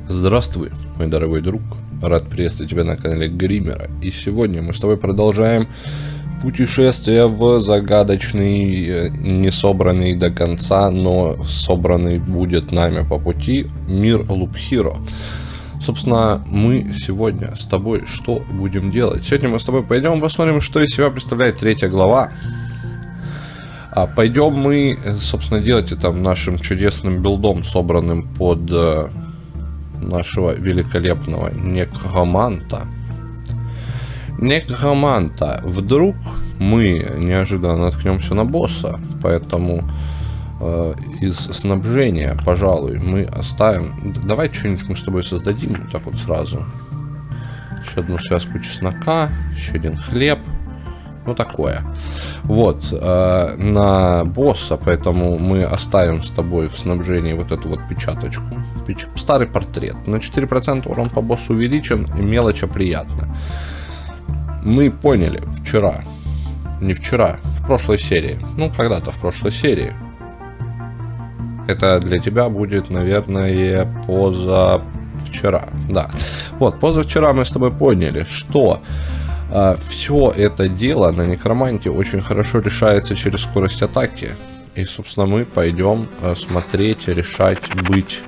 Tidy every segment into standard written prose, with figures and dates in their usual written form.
Здравствуй, мой дорогой друг. Рад приветствовать тебя на канале Гримера. И сегодня мы с тобой продолжаем путешествие в загадочный, не собранный до конца, но собранный будет нами по пути мир Loop Hero. Собственно, мы сегодня с тобой что будем делать? Сегодня мы с тобой пойдем посмотрим, что из себя представляет 3 глава. А пойдем мы, собственно, делать это нашим чудесным билдом, собранным под нашего великолепного некроманта. Вдруг мы неожиданно наткнемся на босса, поэтому из снабжения, пожалуй, мы оставим. Давай что-нибудь мы с тобой создадим вот так вот сразу. Еще одну связку чеснока, еще один хлеб. Ну такое. Вот, на босса, поэтому мы оставим с тобой в снабжении вот эту вот печаточку. Старый портрет. На 4% урон по боссу увеличен, и мелочь приятно. Мы поняли вчера, не вчера, в прошлой серии. Ну, когда-то в прошлой серии. Это для тебя будет, наверное, позавчера. Да. Вот, позавчера мы с тобой поняли, что все это дело на некроманте очень хорошо решается через скорость атаки. И, собственно, мы пойдем смотреть, решать, быть.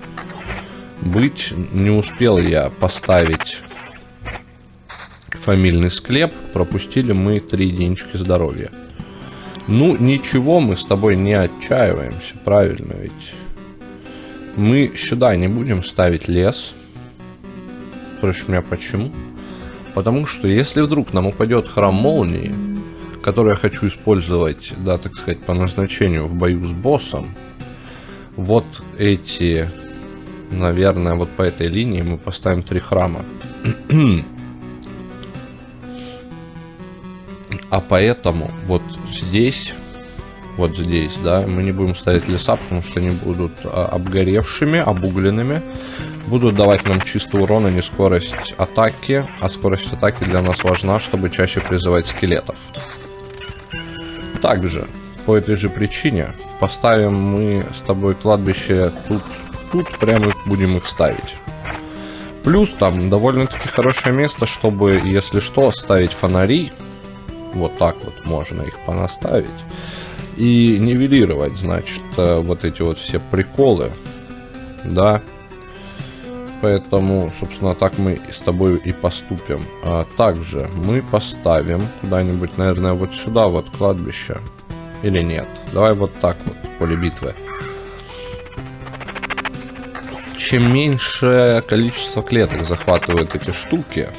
Не успел я поставить фамильный склеп. Пропустили мы 3 единички здоровья. Ну, ничего, мы с тобой не отчаиваемся. Правильно ведь. Мы сюда не будем ставить лес. Спросишь меня, почему? Потому что если вдруг нам упадет храм молнии, который я хочу использовать, да, так сказать, по назначению в бою с боссом, вот эти, наверное, вот по этой линии мы поставим 3 храма. А поэтому вот здесь, да, мы не будем ставить леса, потому что они будут обгоревшими, обугленными. Будут давать нам чистый урон, а не скорость атаки. А скорость атаки для нас важна, чтобы чаще призывать скелетов. Также, по этой же причине, поставим мы с тобой кладбище тут прямо будем их ставить. Плюс там довольно-таки хорошее место, чтобы, если что, ставить фонари. Вот так вот можно их понаставить. И нивелировать, значит, вот эти вот все приколы. Да. Поэтому, собственно, так мы с тобой и поступим. Также мы поставим куда-нибудь, наверное, вот сюда вот кладбище. Или нет? Давай вот так вот, поле битвы. Чем меньшее количество клеток захватывают эти штуки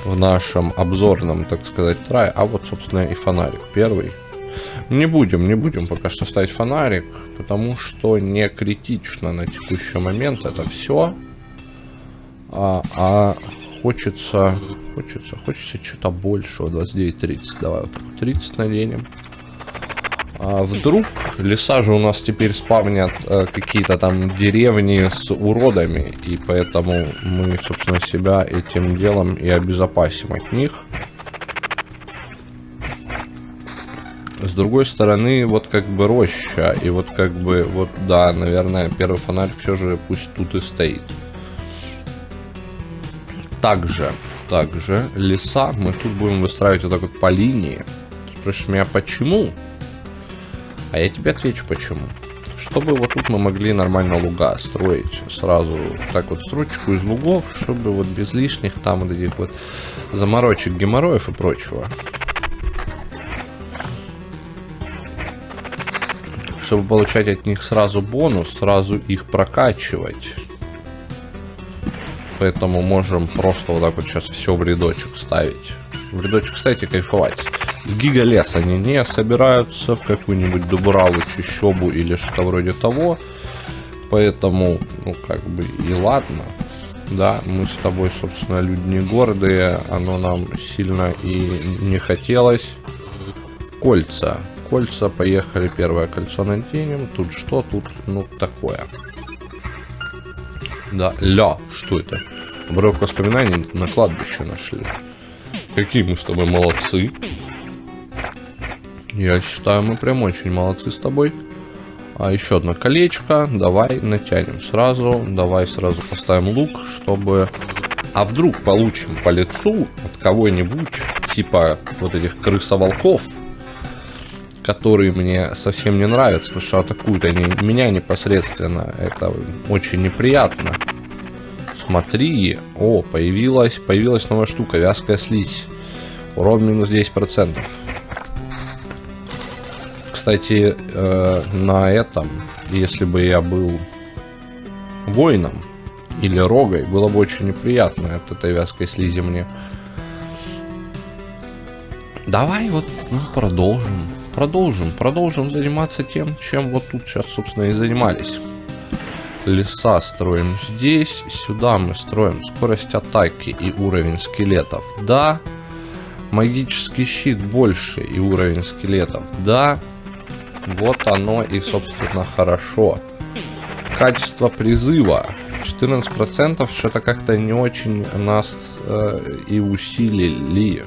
в нашем обзорном, так сказать, трае. А вот, собственно, и фонарик первый. Не будем пока что ставить фонарик, потому что не критично на текущий момент это все. Хочется что-то большего. 29-30. Давай вот 30 наденем. Вдруг леса же у нас теперь спавнят какие-то там деревни с уродами, и поэтому мы, собственно, себя этим делом и обезопасим от них. С другой стороны, вот как бы роща, и вот как бы, вот да, наверное, первый фонарь все же пусть тут и стоит. Также леса мы тут будем выстраивать вот так вот по линии. Спросишь меня, почему? А я тебе отвечу, почему. Чтобы вот тут мы могли нормально луга строить сразу, так вот строчку из лугов, чтобы вот без лишних там вот этих вот заморочек, геморроев и прочего. Чтобы получать от них сразу бонус, сразу их прокачивать. Поэтому можем просто вот так вот сейчас все в рядочек ставить. В рядочек ставить и кайфовать. В гигалес они не собираются, в какую-нибудь дубраву, чащобу или что-то вроде того. Поэтому, ну как бы и ладно. Да, мы с тобой, собственно, люди не гордые. Оно нам сильно и не хотелось. Кольца. Кольца, поехали, первое кольцо наденем. Тут что? Тут, ну, такое. Да, что это? Обрывок воспоминаний на кладбище нашли. Какие мы с тобой молодцы. Я считаю, мы прям очень молодцы с тобой. А еще одно колечко. Давай натянем сразу. Давай сразу поставим лук, чтобы... А вдруг получим по лицу от кого-нибудь, типа вот этих крысоволков, которые мне совсем не нравятся, потому что атакуют они меня непосредственно. Это очень неприятно. Смотри. О, появилась новая штука. Вязкая слизь. Урон минус 10%. Кстати, на этом, если бы я был воином или рогой, было бы очень неприятно от этой вязкой слизи мне. Давай вот продолжим заниматься тем, чем вот тут сейчас, собственно, и занимались. Леса строим здесь, сюда мы строим скорость атаки и уровень скелетов. Да. Магический щит больше и уровень скелетов. Да. Вот оно и, собственно, хорошо. Качество призыва 14%, что-то как-то не очень нас и усилили.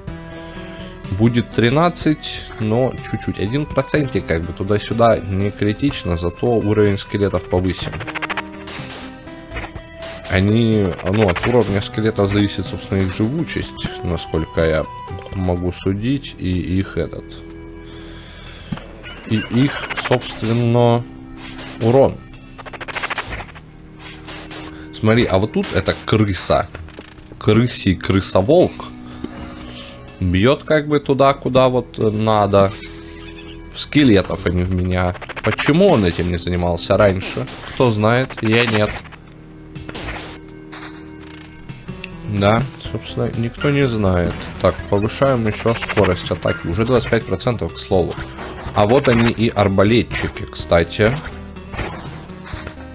Будет 13, но чуть-чуть. 1% как бы туда-сюда не критично, зато уровень скелетов повысим. Они, от уровня скелетов зависит, собственно, их живучесть, насколько я могу судить, и их собственно, урон. Смотри, а вот тут это крыса. Крысоволк. Бьет как бы туда, куда вот надо. В скелетов, а не в меня. Почему он этим не занимался раньше? Кто знает, я нет. Да, собственно, никто не знает. Так, повышаем еще скорость атаки. Уже 25%, к слову. А вот они и арбалетчики, кстати.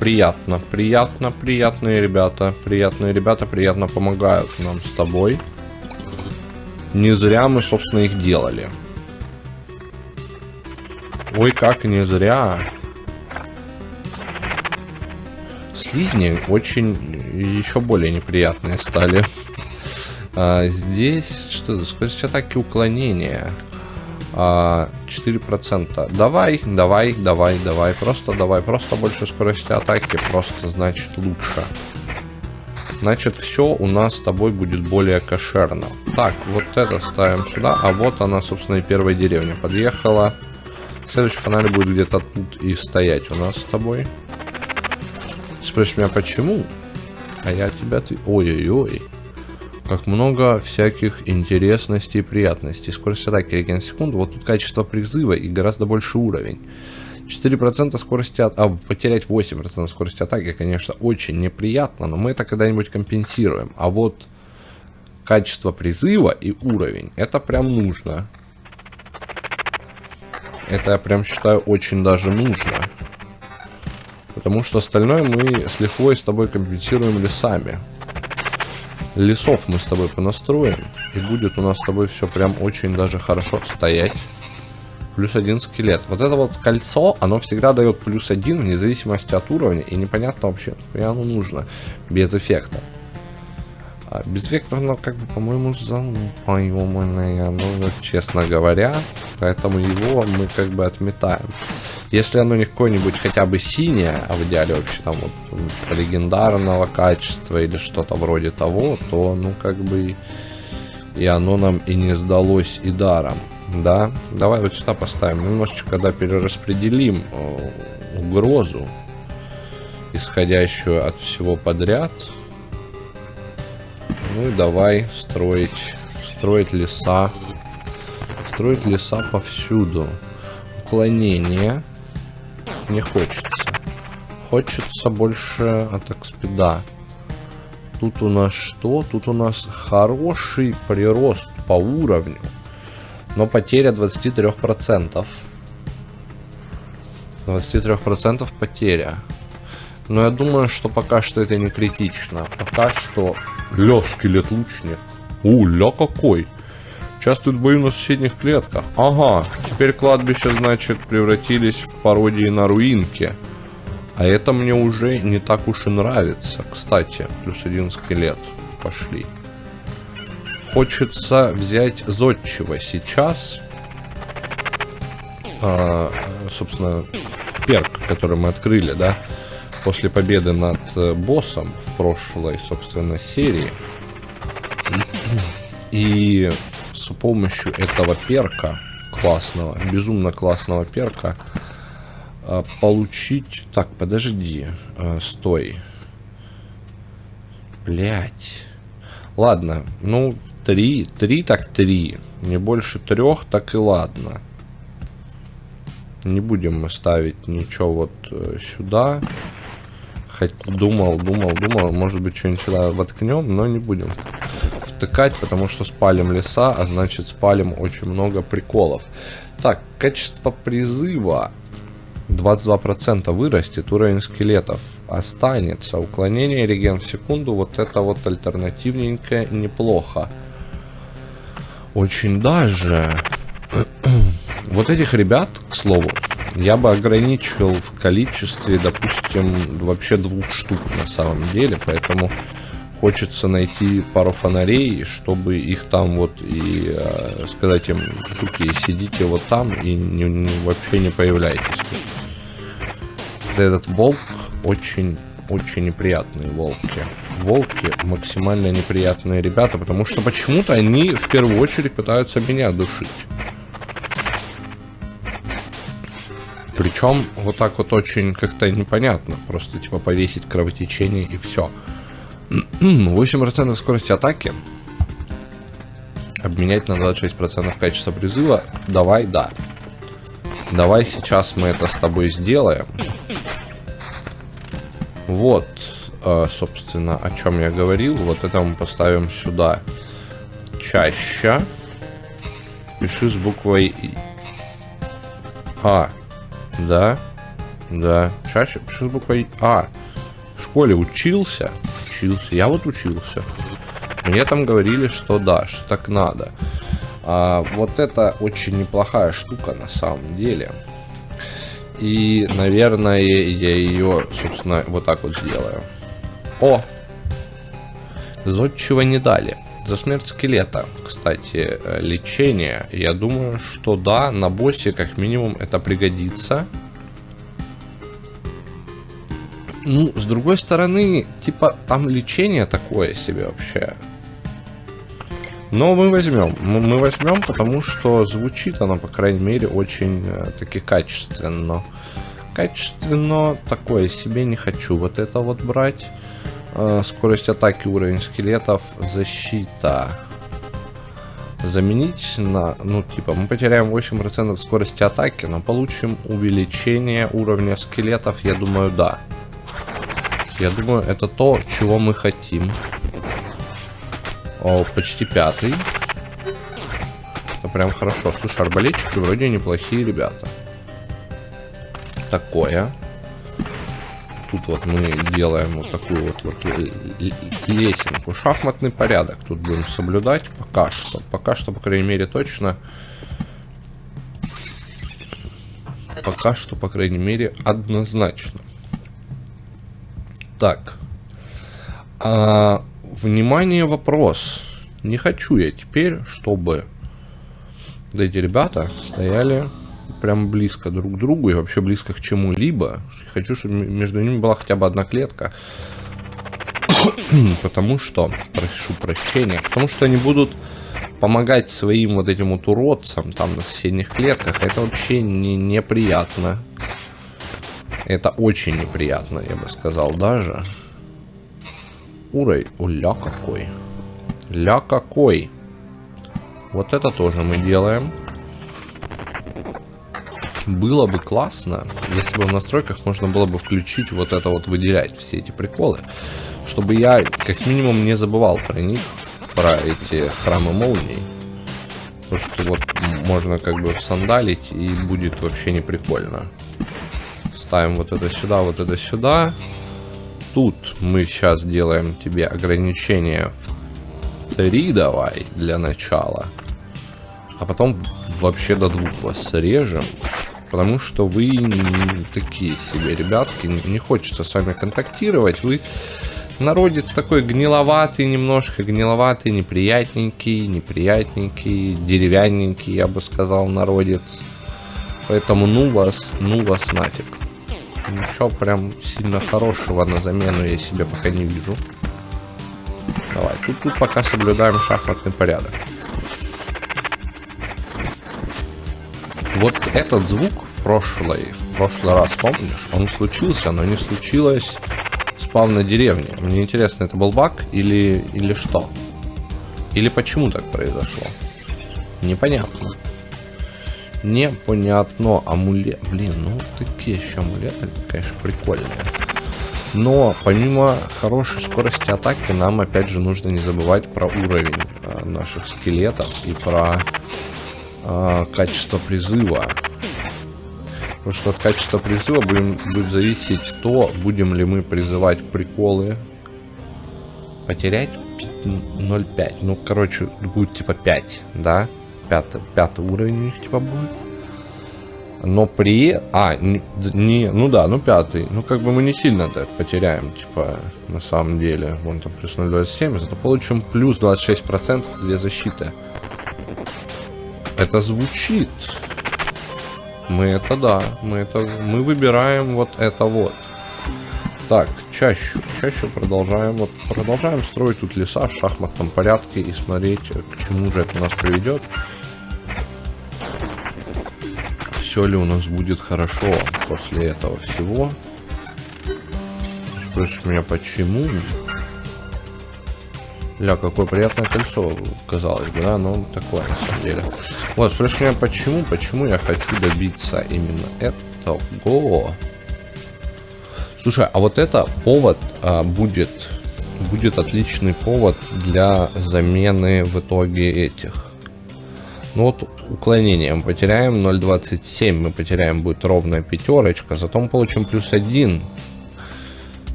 Приятные ребята. Приятно помогают нам с тобой. Не зря мы, собственно, их делали. Ой, как не зря. Слизни очень еще более неприятные стали. Здесь что-то, скорость атаки, уклонения. 4%. Давай. Просто больше скорости атаки. Просто значит лучше. Значит, все у нас с тобой будет более кошерно. Так, вот это ставим сюда. А вот она, собственно, и первая деревня подъехала. Следующий фонарь будет где-то тут и стоять у нас с тобой. Спрашиваешь меня, почему? А я тебя... Ой-ой-ой. Как много всяких интересностей и приятностей. Скорость атаки реген секунду. Вот тут качество призыва и гораздо больше уровень. 4% скорости атаки. Потерять 8% скорости атаки, конечно, очень неприятно. Но мы это когда-нибудь компенсируем. А вот качество призыва и уровень. Это прям нужно. Это я прям считаю очень даже нужно. Потому что остальное мы с лихвой с тобой компенсируем лесами. Лесов мы с тобой понастроим. И будет у нас с тобой все прям очень даже хорошо стоять. Плюс 1 скелет. Вот это вот кольцо, оно всегда дает плюс 1 вне зависимости от уровня. И непонятно вообще, и оно нужно. Без эффекта. А без эффектов оно как бы, по-моему, залупаемое. Ну вот, честно говоря. Поэтому его мы как бы отметаем. Если оно не какое-нибудь хотя бы синее, а в идеале вообще там вот легендарного качества или что-то вроде того, то ну как бы и оно нам и не сдалось и даром, да? Давай вот сюда поставим, немножечко, да, перераспределим угрозу, исходящую от всего подряд. Ну и давай строить леса. Строить леса повсюду. Уклонение. Не хочется. Хочется больше атак спида. Тут у нас что? Тут у нас хороший прирост по уровню. Но потеря 23%. 23% потеря. Но я думаю, что пока что это не критично. Пока что... Ля, скелет лучник. Ля какой! Участвует в бою на соседних клетках. Ага, теперь кладбища, значит, превратились в пародии на руинки. А это мне уже не так уж и нравится. Кстати, плюс 1 скелет. Пошли. хочется взять зодчего сейчас. Собственно, перк, который мы открыли, да, после победы над боссом в прошлой, собственно, серии. И с помощью этого перка классного, безумно классного перка, получить... Так, подожди, стой. Блять. Ладно, ну, 3 так 3. Не больше 3, так и ладно. Не будем мы ставить ничего вот сюда. Хоть думал, может быть, что-нибудь сюда воткнем, но не будем втыкать, потому что спалим леса, а значит спалим очень много приколов. Так, качество призыва 22% вырастет, уровень скелетов останется, уклонение, реген в секунду, вот это вот альтернативненько, неплохо. Очень даже. Вот этих ребят, к слову, я бы ограничил в количестве, допустим, вообще 2 штук на самом деле, поэтому хочется найти пару фонарей, чтобы их там вот и сказать им, суки, сидите вот там и вообще не появляйтесь. Этот волк очень неприятные волки. Волки максимально неприятные ребята, потому что почему-то они в первую очередь пытаются меня душить. Причем вот так вот очень как-то непонятно. Просто типа повесить кровотечение и все. 8% скорости атаки. Обменять на 26% качества призыва. Давай, да. Давай сейчас мы это с тобой сделаем. Вот, собственно, о чем я говорил. Вот это мы поставим сюда. Чаще. Пиши с буквой А. Да. Чаще пиши с буквой А. В школе учился. Я вот учился. Мне там говорили, что да, что так надо. Вот это очень неплохая штука на самом деле. И, наверное, я ее, собственно, вот так вот сделаю. О! Зодчего не дали. За смерть скелета, кстати, лечение. Я думаю, что да, на боссе как минимум это пригодится. Ну, с другой стороны, типа, там лечение такое себе вообще. Но мы возьмем. Мы возьмем, потому что звучит оно, по крайней мере, очень таки качественно. Качественно такое себе, не хочу вот это вот брать. Скорость атаки, уровень скелетов, защита. Заменить на... Ну, типа, мы потеряем 8% скорости атаки, но получим увеличение уровня скелетов, я думаю, да. Я думаю, это то, чего мы хотим. О, почти 5-й. Это прям хорошо. Слушай, арбалетчики вроде неплохие ребята. Такое. Тут вот мы делаем вот такую вот лесенку. Шахматный порядок тут будем соблюдать пока что. Пока что, по крайней мере, точно. Пока что, по крайней мере, однозначно. Так. Внимание, вопрос. Не хочу я теперь, чтобы эти ребята стояли прям близко друг к другу и вообще близко к чему-либо. Хочу, чтобы между ними была хотя бы одна клетка. Потому что, прошу прощения, потому что они будут помогать своим вот этим вот уродцам там на соседних клетках. Это вообще неприятно. Это очень неприятно, я бы сказал даже. Урой, ля какой. Ля какой. Вот это тоже мы делаем. Было бы классно, если бы в настройках можно было бы включить вот это вот, выделять все эти приколы, чтобы я как минимум не забывал про них, про эти храмы молний. Потому что вот можно как бы сандалить и будет вообще не прикольно. Ставим вот это сюда, вот это сюда. Тут мы сейчас делаем тебе ограничение в 3 давай для начала. А потом вообще до 2 вас срежем. Потому что вы такие себе ребятки. Не хочется с вами контактировать. Вы Народец такой гниловатый немножко, гниловатый, неприятненький, деревянненький, я бы сказал, народец. Поэтому ну вас нафиг. Ничего прям сильно хорошего на замену я себе пока не вижу. Давай, тут пока соблюдаем шахматный порядок. Вот этот звук в прошлый раз, помнишь, он случился, но не случилось спав на деревне. Мне интересно, это был баг или что? Или почему так произошло? Непонятно. Непонятно. Амулет. Блин, ну такие еще амулеты, конечно, прикольные. Но помимо хорошей скорости атаки, нам опять же нужно не забывать про уровень наших скелетов и про качество призыва. Потому что от качества призыва будет зависеть то, будем ли мы призывать приколы. Потерять 0,5. Ну, короче, будет типа 5, да? Пятый уровень у них типа будет. Но при... ну да, ну 5. Ну, как бы мы не сильно-то потеряем, типа, на самом деле. Вон там плюс 0,27, зато получим плюс 26% для защиты. Это звучит. Мы выбираем вот это вот. Так, чаще продолжаем строить тут леса в шахматном порядке и смотреть, к чему же это нас приведет. Все ли у нас будет хорошо после этого всего? Спросишь меня, почему? Ля, какое приятное кольцо, казалось бы, да, но такое на самом деле. Вот, спрашивай меня, почему я хочу добиться именно этого. Слушай, а вот это повод будет отличный повод для замены в итоге этих. Ну вот уклонение мы потеряем 0,27, мы потеряем, будет ровная пятерочка, зато мы получим плюс 1.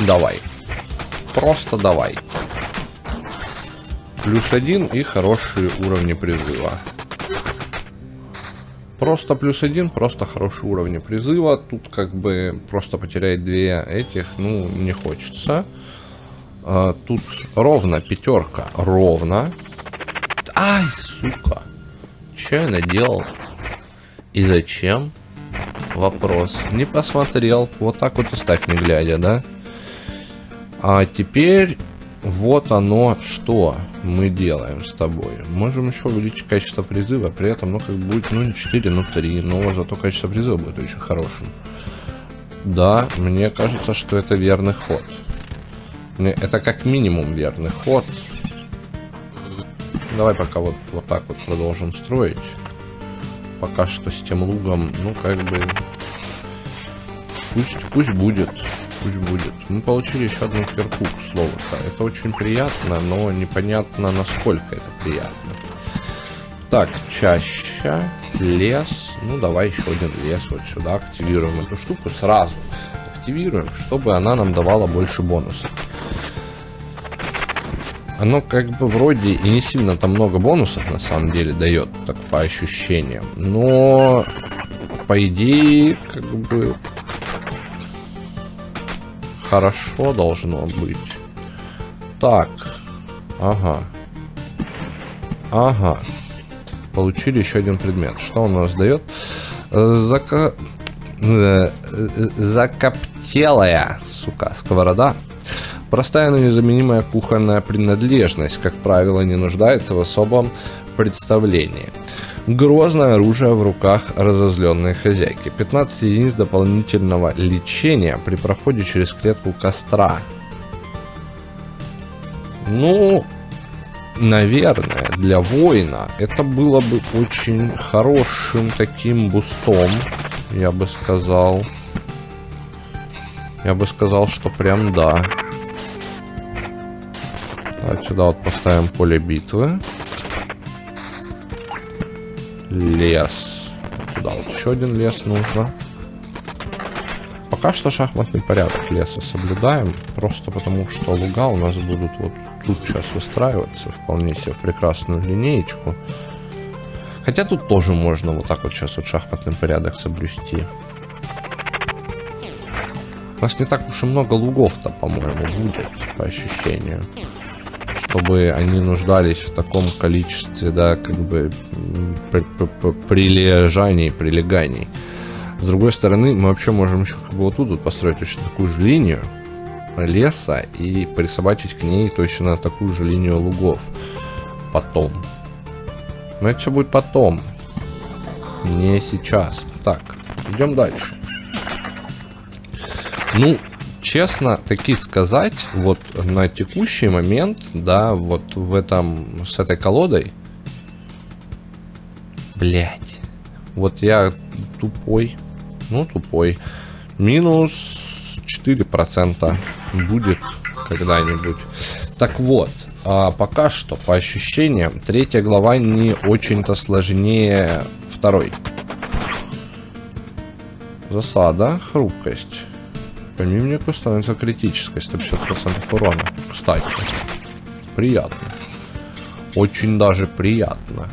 Давай. Просто давай. Плюс 1 и хорошие уровни призыва. Просто плюс 1, просто хорошие уровни призыва. Тут как бы просто потерять 2 этих, ну, не хочется. Тут ровно пятерка, ровно. Ай, сука. Че я наделал? И зачем? Вопрос. Не посмотрел. Вот так вот и ставь, не глядя, да? А теперь вот оно, что мы делаем с тобой. Можем еще увеличить качество призыва. При этом, ну, как будет, ну, не 4, ну, 3. Но зато качество призыва будет очень хорошим. Да, мне кажется, что это верный ход. Это как минимум верный ход. Давай пока вот так вот продолжим строить. Пока что с тем лугом, ну, как бы... Пусть будет. Пусть будет. Мы получили еще одну кирку, к слову-то. Это очень приятно, но непонятно, насколько это приятно. Так, чаще. Лес. Ну, давай еще один лес вот сюда. Активируем эту штуку сразу. Активируем, чтобы она нам давала больше бонусов. Оно как бы вроде и не сильно там много бонусов на самом деле дает, так по ощущениям. Но по идее, как бы... Хорошо должно быть. Так. Ага. Получили еще один предмет. Что он у нас дает? Закоптелая, сука, сковорода. Простая, но незаменимая кухонная принадлежность, как правило, не нуждается в особом представлении. Грозное оружие в руках разозленной хозяйки. 15 единиц дополнительного лечения при проходе через клетку костра. Ну, наверное, для воина это было бы очень хорошим таким бустом, я бы сказал. Я бы сказал, что прям да. Давайте сюда вот поставим поле битвы. Лес. Туда вот еще один лес нужно. Пока что шахматный порядок леса соблюдаем. Просто потому, что луга у нас будут вот тут сейчас выстраиваться. Вполне себе в прекрасную линеечку. Хотя тут тоже можно вот так вот сейчас вот шахматный порядок соблюсти. нас не так уж и много лугов-то, по-моему, будет, по ощущению. Чтобы они нуждались в таком количестве, да, как бы прилеганий. С другой стороны, мы вообще можем еще как бы вот тут вот построить точно такую же линию леса и присобачить к ней точно такую же линию лугов. Потом. Но это все будет потом. Не сейчас. Так, идем дальше. Ну, честно таки сказать, вот на текущий момент, да, вот в этом, с этой колодой, блять, вот я тупой, ну тупой, минус 4% будет когда-нибудь. Так вот, пока что, по ощущениям, 3 глава не очень-то сложнее 2. Засада, хрупкость. Пойми мне, какой становится критической, 150% урона. Кстати, приятно. Очень даже приятно.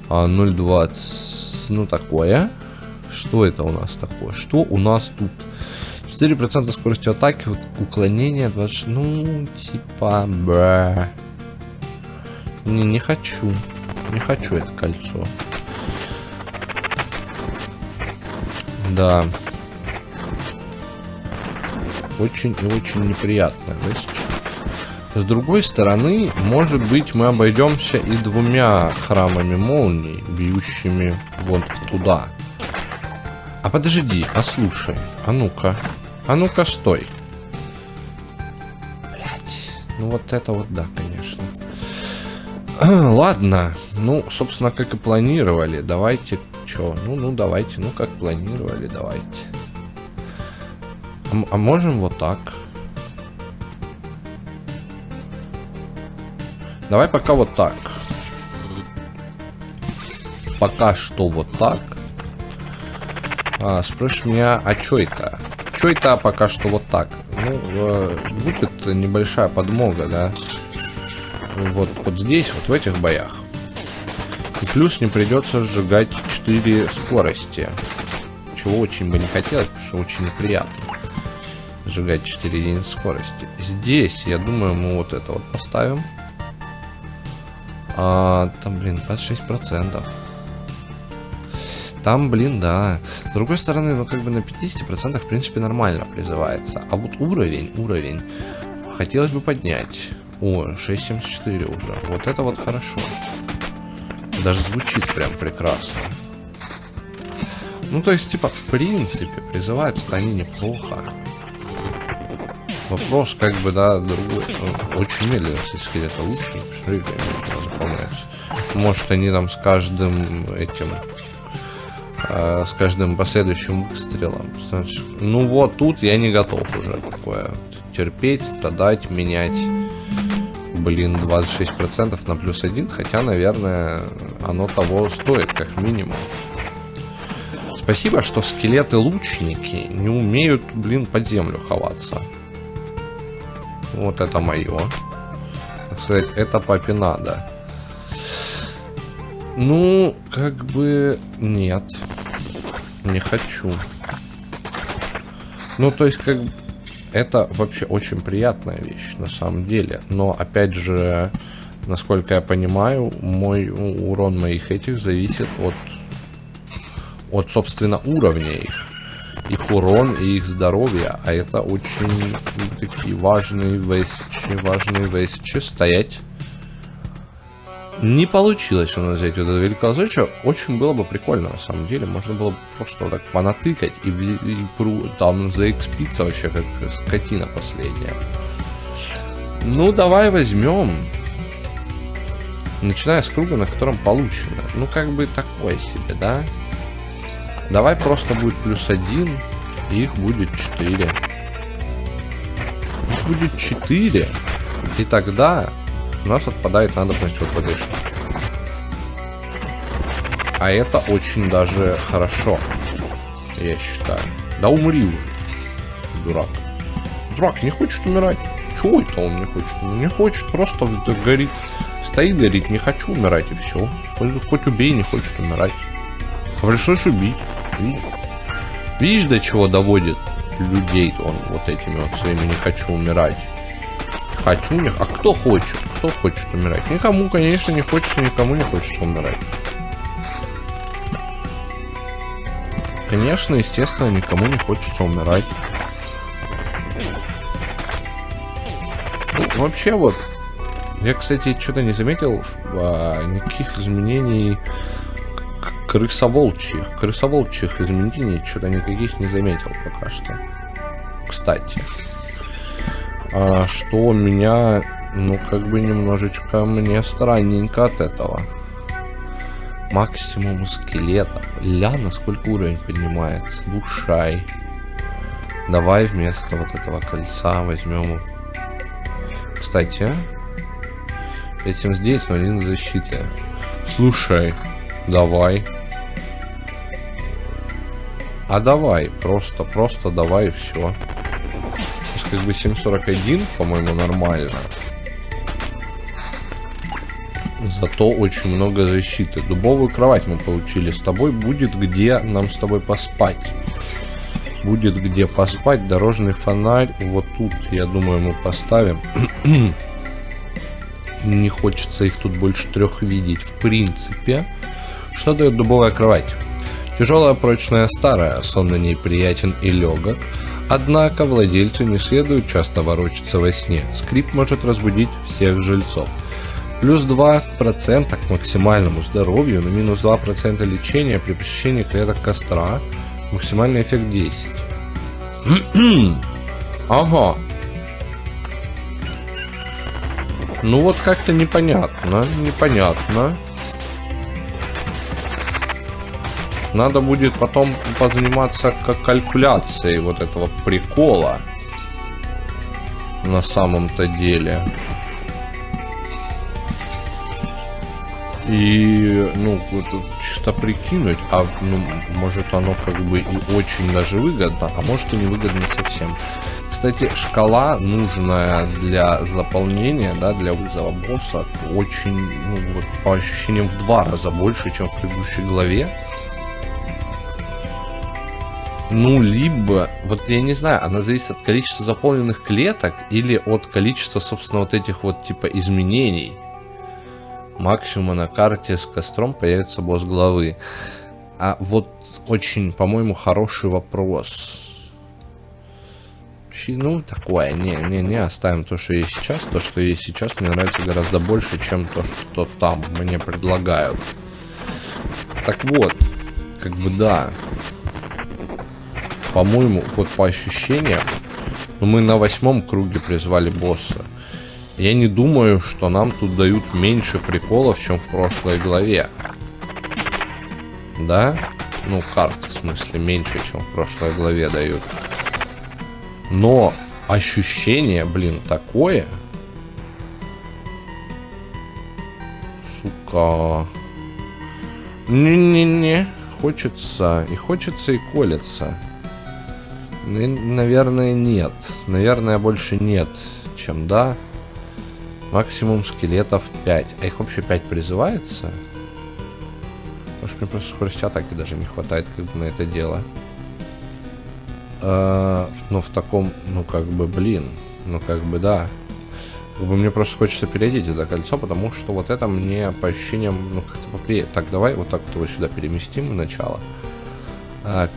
0,20, ну такое. Что это у нас такое? Что у нас тут? 4% скорости атаки, вот уклонение 20, ну, типа, бра. Не хочу. Не хочу это кольцо. Да. Очень и очень неприятно. С другой стороны, может быть, мы обойдемся и 2 храмами молний, бьющими вот туда. А подожди, а слушай, а ну-ка. А ну-ка, стой. Блять. Ну вот это вот да, конечно. Ладно. Ну, собственно, как и планировали. Давайте. Чё? Ну, давайте. Ну, как планировали, давайте. А можем вот так. Давай пока вот так. Пока что вот так. Спросишь меня, а чё это? Чё это пока что вот так? Ну, будет небольшая подмога, да? Вот здесь, вот в этих боях. И плюс не придется сжигать 4 скорости. Чего очень бы не хотелось, потому что очень неприятно. Сжигать 4 единицы скорости. Здесь, я думаю, мы вот это вот поставим. Там, блин, 26%. Там, блин, да. С другой стороны, ну как бы на 50% в принципе нормально призывается. А вот уровень хотелось бы поднять. О, 6.74 уже. Вот это вот хорошо. Даже звучит прям прекрасно. Ну то есть, типа, в принципе, призываются-то они неплохо. Вопрос, как бы, да, другой. Ну, очень медленно, кстати, скелета лучше. Заполняется. Может, они там с каждым этим... с каждым последующим выстрелом. Ну вот, тут я не готов уже такое терпеть, страдать, менять. Блин, 26% на +1. Хотя, наверное, оно того стоит, как минимум. Спасибо, что скелеты-лучники не умеют, блин, под землю ховаться. Вот это мое. Так сказать, это папе надо. Ну, как бы нет. Не хочу. Ну, то есть, как бы, это вообще очень приятная вещь, на самом деле. Но, опять же, насколько я понимаю, мой урон моих этих зависит от собственно, уровня их. Их урон и их здоровье. А это очень такие важные вещи. Стоять. Не получилось у нас взять вот это великолазочек. Очень было бы прикольно, на самом деле. Можно было бы просто вот так понатыкать и там заэкспиться вообще, как скотина последняя. Ну, давай возьмем. Начиная с круга, на котором получено. Ну, как бы такое себе, да? Давай просто будет +1, и их будет 4. Их будет 4. И тогда... у нас отпадает надобность вот в этой штуке. А это очень даже хорошо, я считаю. Да умри уже, дурак. Дурак не хочет умирать. Чего это он не хочет? Он не хочет, просто горит. Стоит, горит, не хочу умирать, и все. Хоть убей, не хочет умирать. Пришлось убить. Видишь? Видишь, до чего доводит людей он вот этими вот своими «не хочу умирать». Хочу, не... А кто хочет? Кто хочет умирать? Никому, конечно, не хочется, никому не хочется умирать. Конечно, естественно, никому не хочется умирать. Ну, вообще вот, я, кстати, что-то не заметил никаких изменений крысоволчьих изменений, что-то никаких не заметил пока что. Кстати, что меня, ну, как бы немножечко мне странненько от этого. Максимум скелета. Насколько уровень поднимает. Слушай. Давай вместо вот этого кольца возьмем. Кстати, 579, но 1 защиты. Слушай, давай. Давай, просто давай и все. Сейчас как бы 741, по-моему, нормально. Зато очень много защиты. Дубовую кровать мы получили. С тобой будет где нам с тобой поспать. Будет где поспать. Дорожный фонарь. Вот тут, я думаю, мы поставим. Не хочется их тут больше 3 видеть. В принципе. Что дает дубовая кровать? Тяжелая, прочная, старая. Сон на ней приятен и легок. Однако владельцу не следует часто ворочаться во сне. Скрип может разбудить всех жильцов. Плюс 2% к максимальному здоровью, на минус 2% лечения при посещении клеток костра. Максимальный эффект 10. Ага. Ну вот как-то непонятно. Надо будет потом позаниматься калькуляцией вот этого прикола. На самом-то деле. И, ну, вот чисто прикинуть, ну, может оно как бы и очень даже выгодно, а может и не выгодно совсем. Кстати, шкала, нужная для заполнения, да, для вызова босса, очень, ну, вот, по ощущениям в 2 раза больше, чем в предыдущей главе. Ну, либо, вот я не знаю, она зависит от количества заполненных клеток или от количества, собственно, вот этих вот типа изменений. Максимум на карте с костром появится босс главы. Вот очень, по-моему, хороший вопрос. Ну, такое, не оставим то, что есть сейчас. То, что есть сейчас, мне нравится гораздо больше, чем то, что там мне предлагают. Так вот, как бы да. По-моему, вот по ощущениям, мы на 8-м круге призвали босса. Я не думаю, что нам тут дают меньше приколов, чем в прошлой главе. Да? Ну, карт, в смысле, меньше, чем в прошлой главе дают. Но ощущение, блин, такое. Сука. Не-не-не. Хочется, и колется. Наверное, нет. Наверное, больше нет, чем да. Максимум скелетов 5. А их вообще 5 призывается? Может, мне просто скорости атаки даже не хватает как бы на это дело. Но в таком, ну как бы, блин. Ну как бы, да. Как бы мне просто хочется переодеть это кольцо, потому что вот это мне по ощущениям, ну как-то поприятнее. Так, давай вот так вот его сюда переместим в начало.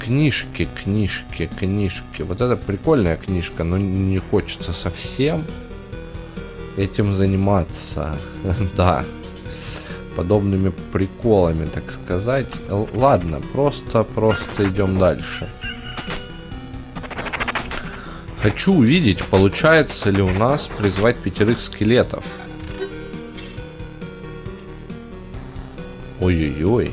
Книжки. Вот это прикольная книжка, но не хочется совсем этим заниматься. Да. Подобными приколами, так сказать. Ладно, просто идем дальше. Хочу увидеть, получается ли у нас призвать 5 скелетов. Ой-ой-ой.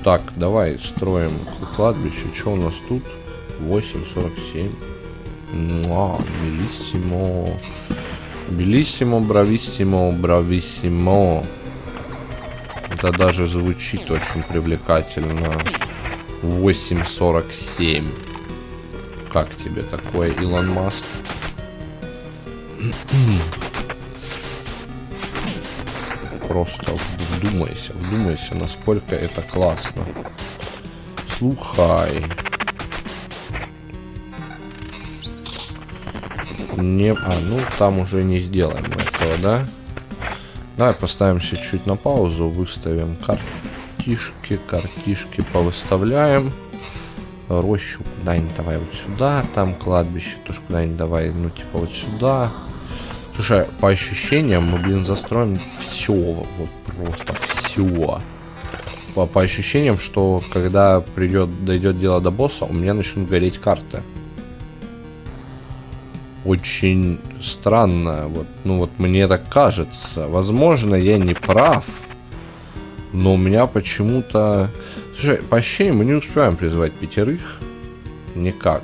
Так, давай строим кладбище. Что у нас тут? 8:47. Белиссимо. Белиссимо, брависсимо, брависсимо. Это даже звучит очень привлекательно. 8:47. Как тебе такое, Илон Маск? Просто вдумайся, насколько это классно. слухай. Не... ну там уже не сделаем этого, да? Давай поставимся чуть на паузу, выставим картишки повыставляем. Рощу куда-нибудь давай вот сюда, там кладбище тоже куда-нибудь давай, ну типа вот сюда. Слушай, по ощущениям мы, блин, застроим все, вот просто все. По ощущениям, что когда дойдет дело до босса, у меня начнут гореть карты. Очень странно, вот, ну вот мне так кажется. Возможно, я не прав, но у меня почему-то... Слушай, по ощущениям мы не успеваем призывать 5. Никак.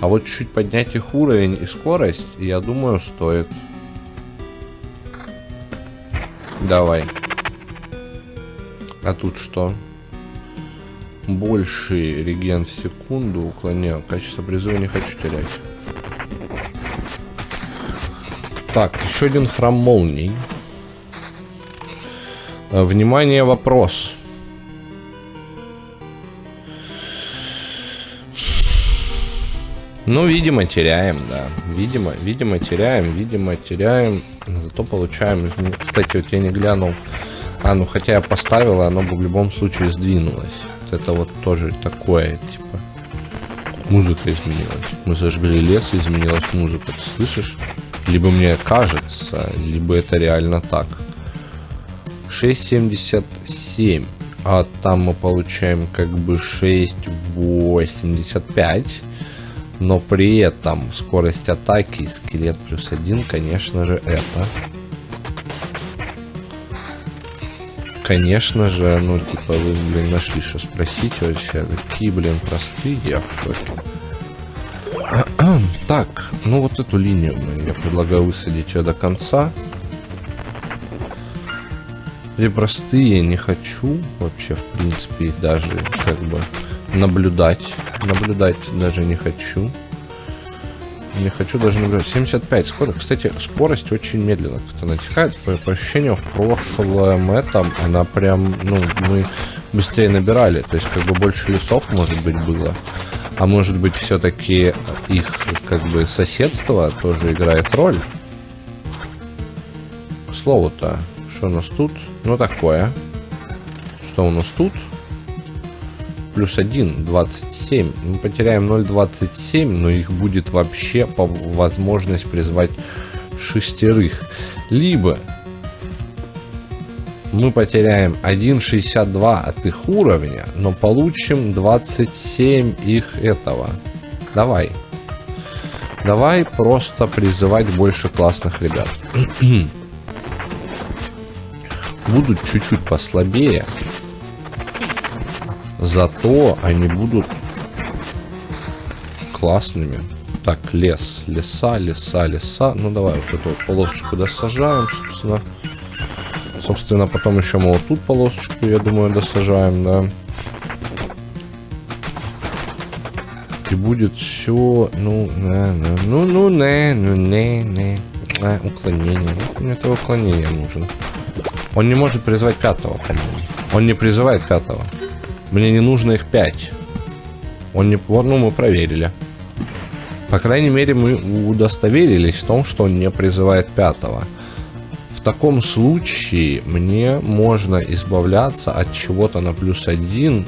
А вот чуть поднять их уровень и скорость, я думаю, стоит. Давай. А тут что? Больший реген в секунду, уклонение. Качество призыва не хочу терять. Так, еще один храм молний. Внимание, вопрос. Ну, видимо, теряем, да. Видимо, теряем. Зато получаем... Кстати, вот я не глянул. Ну, хотя я поставил, оно бы в любом случае сдвинулось. Вот это вот тоже такое, типа... Музыка изменилась. Мы зажгли лес, и изменилась музыка. Ты слышишь? Либо мне кажется, либо это реально так. 6,77. А там мы получаем как бы 6,85. Но при этом скорость атаки, скелет +1, конечно же, это. Конечно же, ну, типа, вы, блин, нашли, что спросить вообще. Такие, блин, простые, я в шоке. Так, ну вот эту линию я предлагаю высадить ее до конца. Или простые, не хочу вообще, в принципе, их даже как бы наблюдать. Наблюдать даже не хочу. Не хочу даже наблюдать. 75 скорость. Кстати, скорость очень медленно как-то натекает. По ощущению, в прошлом она прям, ну, мы быстрее набирали. То есть, как бы больше лесов, может быть, было. А может быть, все-таки их, как бы, соседство тоже играет роль. К слову-то, что у нас тут? Ну, такое. Что у нас тут? +1, 27. Мы потеряем 0,27, но их будет вообще по возможность призвать 6. Либо мы потеряем 1,62 от их уровня, но получим 27 их этого. Давай. Давай просто призывать больше классных ребят. Будут чуть-чуть послабее. Зато они будут классными. Так, леса. Ну, давай вот эту вот полосочку досажаем, собственно. Собственно, потом еще мы вот тут полосочку, я думаю, досажаем, да. И будет все, уклонение. Мне это уклонение нужно. Он не может призвать 5-го, по-моему. Он не призывает 5-го. Мне не нужно их 5. Он не... Ну, мы проверили. По крайней мере, мы удостоверились в том, что он не призывает 5-го. В таком случае мне можно избавляться от чего-то на +1,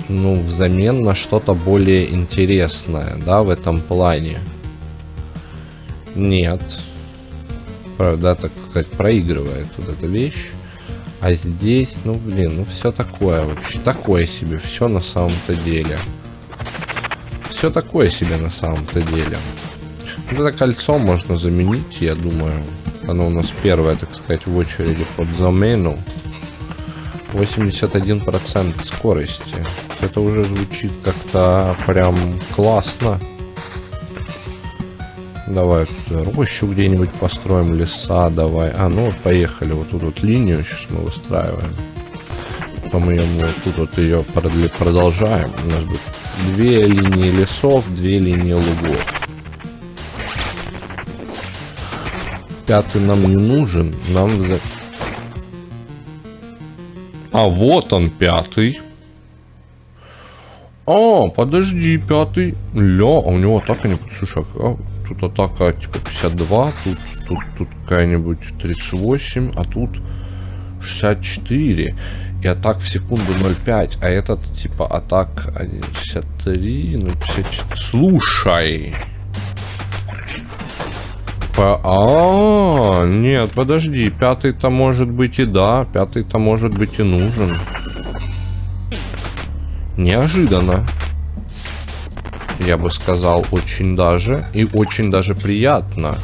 ну, взамен на что-то более интересное, да, в этом плане. Нет. Правда, так сказать, проигрывает вот эта вещь. А здесь, ну, блин, ну, все такое вообще. Такое себе, все на самом-то деле. Все такое себе на самом-то деле. Вот это кольцо можно заменить, я думаю. Оно у нас первое, так сказать, в очереди под замену. 81% скорости. Это уже звучит как-то прям классно. Давай рощу где-нибудь построим, леса, давай. Ну вот поехали, вот тут вот линию сейчас мы выстраиваем. По-моему, вот тут вот ее продолжаем. У нас будет 2 линии лесов, 2 линии лугов. 5-й нам не нужен, нам А вот он, 5. А, подожди, 5. Ля, а у него атака не... Слушай, а тут атака типа 52, тут какая-нибудь 38, а тут 64. И атак в секунду 0,5, а этот типа атак 1,63, 0,54. Слушай. Нет, подожди, 5-то может быть и да, 5-то может быть и нужен. Неожиданно. Я бы сказал, очень даже. И очень даже приятно.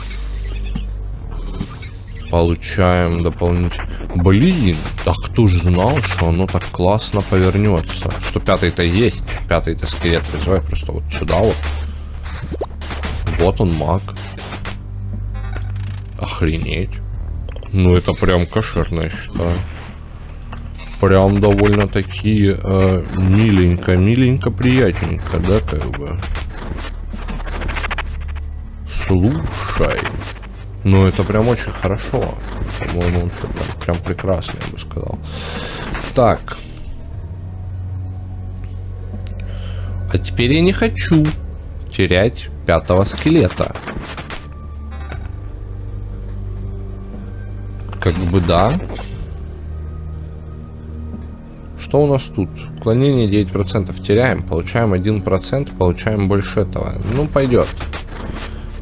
Получаем дополнительно. Блин, а кто ж знал, что оно так классно повернется? Что 5-то есть. 5-то скелет призывай просто вот сюда вот. Вот он, маг. Охренеть. Ну это прям кошерно, я считаю. Прям довольно-таки миленько, приятненько, да, как бы. Слушай. Ну это прям очень хорошо. По-моему, он прям прекрасно, я бы сказал. Так. А теперь я не хочу терять 5-го скелета. Как бы да. Что у нас тут? Уклонение 9% теряем, получаем 1%, получаем больше этого. Ну, пойдет.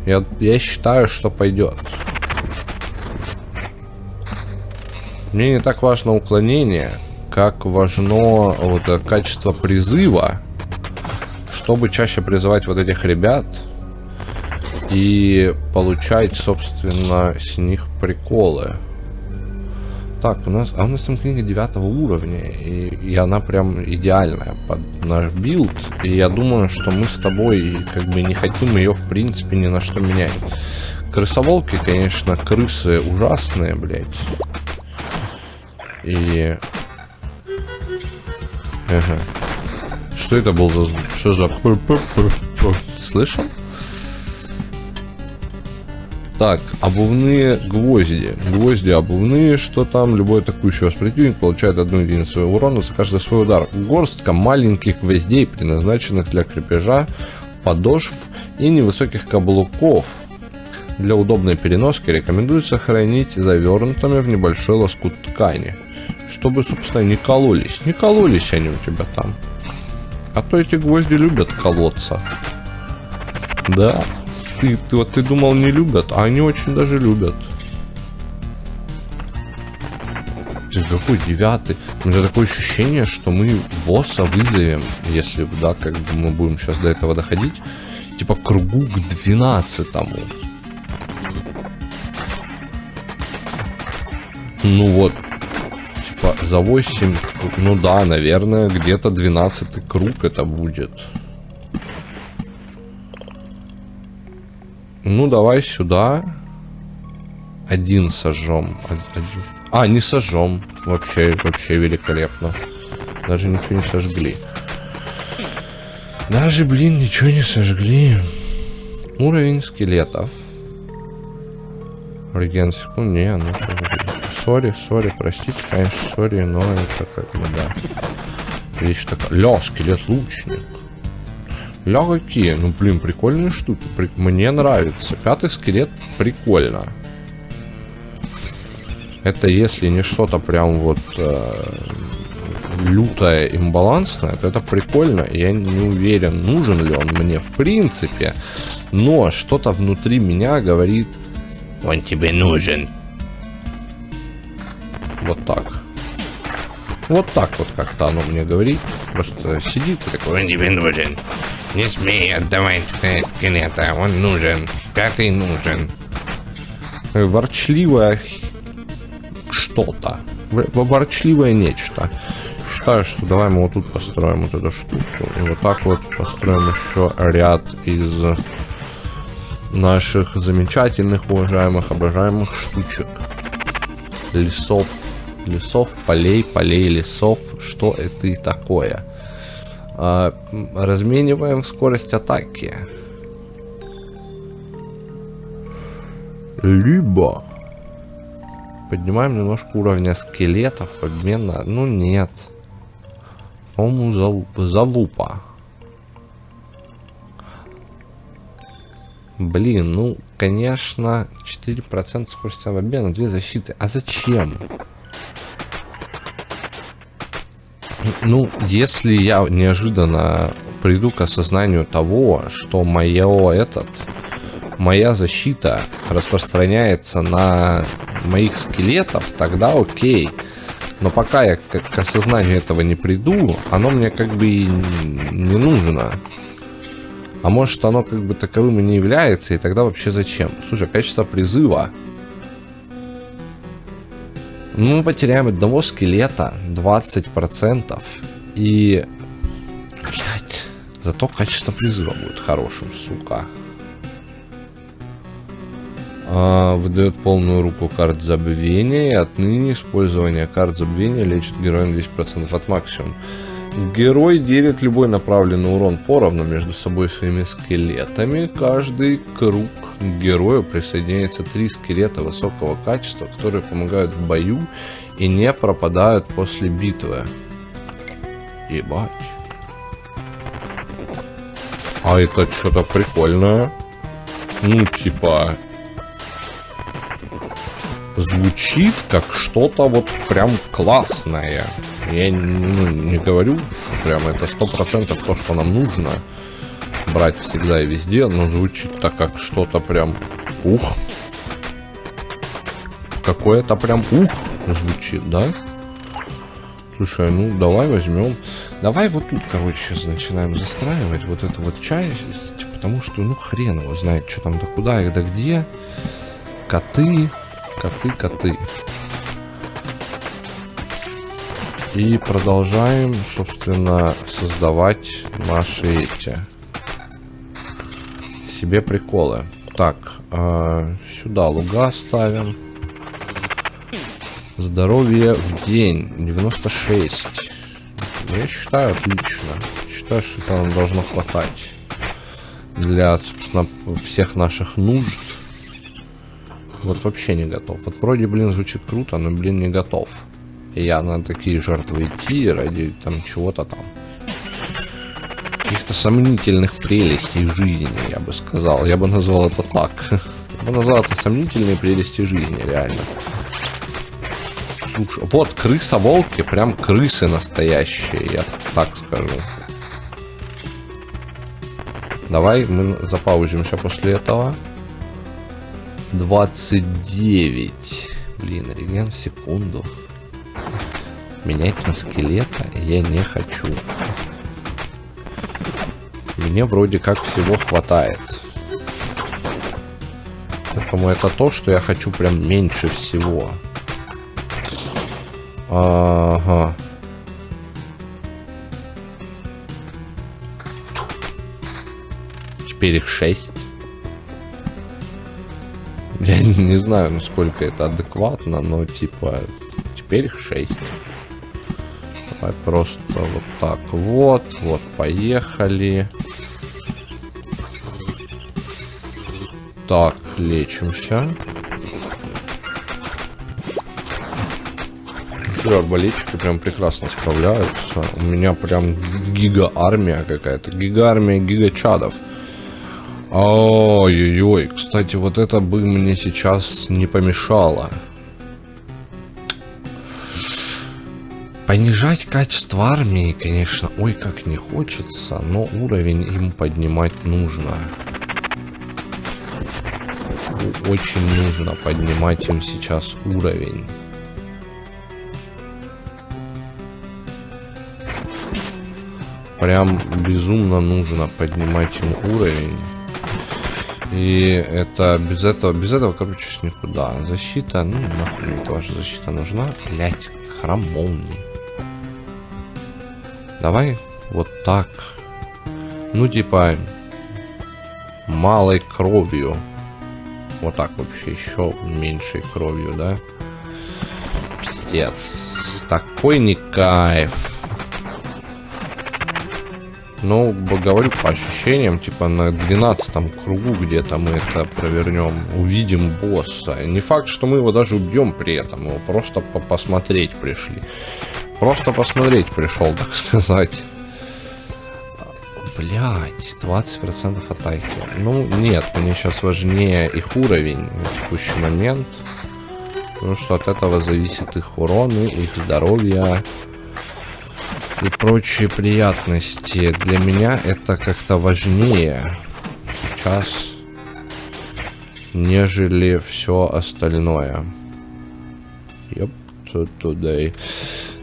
Я считаю, что пойдет. Мне не так важно уклонение, как важно вот качество призыва, чтобы чаще призывать вот этих ребят и получать, собственно, с них приколы. Так, у нас там книга 9 уровня, и она прям идеальная под наш билд. И я думаю, что мы с тобой как бы не хотим ее в принципе ни на что менять. Крысоволки, конечно, крысы ужасные, блядь. И... Ага. Что это был за звук? Что за... Слышал? Так, обувные гвозди. Гвозди обувные, что там? Любой атакующий вас противник получает 1 единицу урона за каждый свой удар. Горстка маленьких гвоздей, предназначенных для крепежа, подошв и невысоких каблуков. Для удобной переноски рекомендуется хранить завернутыми в небольшой лоскут ткани, чтобы, собственно, не кололись. Не кололись они у тебя там. А то эти гвозди любят колоться. Да. Ты думал, не любят, а они очень даже любят. Какой 9? У меня такое ощущение, что мы босса вызовем, если, да, как бы мы будем сейчас до этого доходить, типа кругу к 12-му. Ну вот, типа за 8, ну да, наверное, где-то 12-й круг это будет. Ну, давай сюда. 1 сожжем. А, не сожжем. Вообще великолепно. Даже ничего не сожгли. Даже, блин, ничего не сожгли. Уровень скелетов. Реген секунд. Не, ну сори, простите, конечно, сори, но это как бы, да. Вещь такая. Ля, скелет-лучник. Ля, какие? Ну, блин, прикольные штуки. Мне нравится. 5-й скелет прикольно. Это если не что-то прям вот лютое имбалансное, то это прикольно. Я не уверен, нужен ли он мне в принципе. Но что-то внутри меня говорит: он тебе нужен. Вот так. Вот так вот как-то оно мне говорит. Просто сидит и такой: он тебе нужен. Не смей отдавать скелета, он нужен. 5-й нужен. Ворчливое что-то. Ворчливое нечто. Считаю, что давай мы вот тут построим вот эту штуку. И вот так вот построим еще ряд из наших замечательных, уважаемых, обожаемых штучек. Лесов, полей, лесов. Что это и такое? Размениваем скорость атаки. Поднимаем немножко уровня скелетов в обмен на... Ну, нет. По-моему, залупа. Блин, ну, конечно, 4% скорости обмена, 2 защиты. А зачем? Ну, если я неожиданно приду к осознанию того, что моя защита распространяется на моих скелетов, тогда окей. Но пока я к осознанию этого не приду, оно мне как бы и не нужно. А может, оно как бы таковым и не является, и тогда вообще зачем? Слушай, качество призыва. Ну, мы потеряем одного скелета, 20%. И... Блять. Зато качество призыва будет хорошим, сука. Выдает полную руку карт забвения. И отныне использование карт забвения лечит героя на 10% от максимума. Герой делит любой направленный урон поровну между собой и своими скелетами. Каждый круг к герою присоединяется 3 скелета высокого качества, которые помогают в бою и не пропадают после битвы. Ебать. А это что-то прикольное. Ну, типа... Звучит как что-то вот прям классное. Я не говорю, что прям это 100% то, что нам нужно брать всегда и везде, но звучит так как что-то прям ух. Какое-то прям ух звучит, да? Слушай, ну давай возьмем. Давай вот тут, короче, сейчас начинаем застраивать вот эту вот часть, потому что, ну, хрен его знает, что там да куда и да где. Коты. И продолжаем, собственно, создавать наши себе приколы. Так, сюда луга ставим. Здоровье в день 96. Я считаю, отлично. Считаю, что это нам должно хватать для, собственно, всех наших нужд. Вот вообще не готов. Вот вроде, блин, звучит круто, но, блин, не готов. И я на такие жертвы идти ради там чего-то там. Каких-то сомнительных прелестей жизни, я бы сказал. Я бы назвал это так. Я бы назвал это сомнительные прелести жизни, реально. Слушай, вот крыса-волки, прям крысы настоящие, я так скажу. Давай мы запаузимся после этого. 29. Блин, реген в секунду. Менять на скелета я не хочу. Мне вроде как всего хватает. Поэтому это то, что я хочу прям меньше всего. Ага. Теперь их 6. Я не знаю, насколько это адекватно, но типа теперь их 6. Давай просто вот так вот. Вот, поехали. Так, лечимся. Арбалетчики прям прекрасно справляются. У меня прям гига-армия какая-то. Гига-армия гига-чадов. Ой-ой-ой. Кстати, вот это бы мне сейчас не помешало. Понижать качество армии, конечно, ой, как не хочется, но уровень им поднимать нужно. Очень нужно поднимать им сейчас уровень. Прям безумно нужно поднимать им уровень. И это без этого, короче, никуда. Защита, ну нахуй мне тоже защита нужна. Блять, храм молнии. Давай вот так. Ну типа малой кровью. Вот так вообще еще меньшей кровью, да? Пиздец. Такой не кайф. Ну, говорю по ощущениям, типа на 12-м кругу где-то мы это провернем, увидим босса. Не факт, что мы его даже убьем при этом, его просто посмотреть пришли. Просто посмотреть пришел, так сказать. Блять, 20% атаки. Ну, нет, мне сейчас важнее их уровень на текущий момент. Потому что от этого зависит их урон, их здоровье и прочие приятности. Для меня это как-то важнее сейчас, нежели все остальное. Ёп, туда.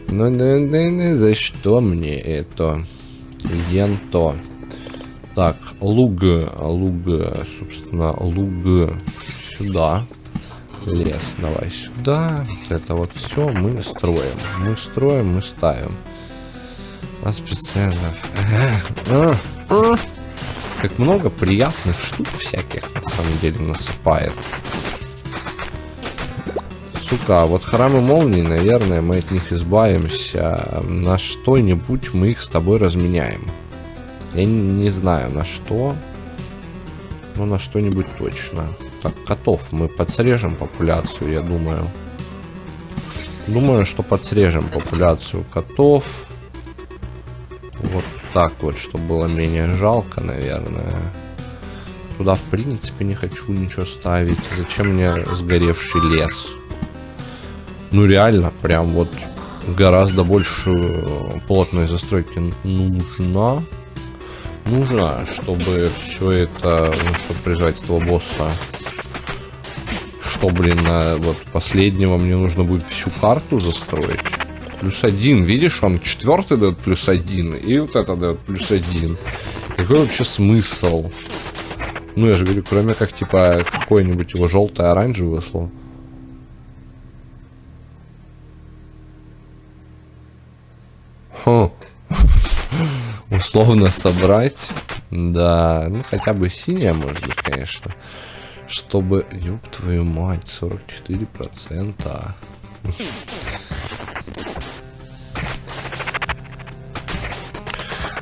Ну, за что мне это? Енто. Так, луг, собственно, луг сюда. Лес, давай сюда. Вот это вот все мы строим. Мы ставим. 20%. Как много приятных штук всяких на самом деле насыпает. Сука, вот храмы молнии, наверное, мы от них избавимся. На что-нибудь мы их с тобой разменяем. Я не знаю на что, но на что-нибудь точно. Так, котов мы подсрежем популяцию, я думаю. Думаю, что подсрежем популяцию котов. Вот так вот, чтобы было менее жалко, наверное. Туда, в принципе, не хочу ничего ставить. Зачем мне сгоревший лес? Ну, реально, прям вот гораздо больше плотной застройки нужна. Чтобы все это, чтобы призвать этого босса. Что, блин, на вот последнего мне нужно будет всю карту застроить. +1, видишь, он 4 дает +1, и вот это дает +1. Какой вообще смысл? Ну, я же говорю, кроме как, типа, какой-нибудь его желтый-оранжевый выслал. Условно собрать. Да, ну хотя бы синяя, может быть, конечно. Чтобы, ёб твою мать, 44%.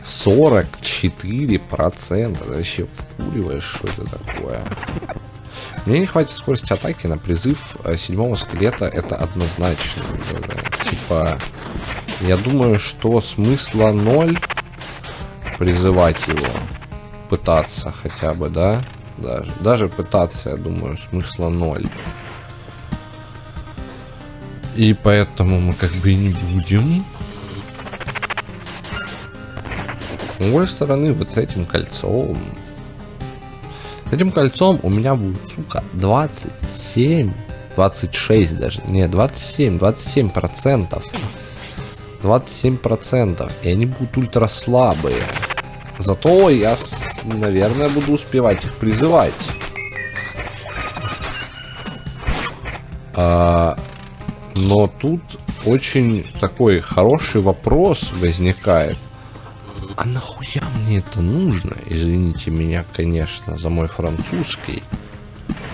%44%. Ты вообще вкуриваешь, что это такое? Мне не хватит скорости атаки на призыв 7-го скелета, это однозначно. Типа, я думаю, что смысла 0 призывать его. Пытаться хотя бы, да? Даже пытаться, я думаю, смысла 0. И поэтому мы как бы и не будем. С другой стороны, вот с этим кольцом. С этим кольцом у меня будет, сука, 27, 26 даже. Не, 27%. 27%. И они будут ультра слабые. Зато я, наверное, буду успевать их призывать. Но тут очень такой хороший вопрос возникает. А нахуя мне это нужно? Извините меня, конечно, за мой французский.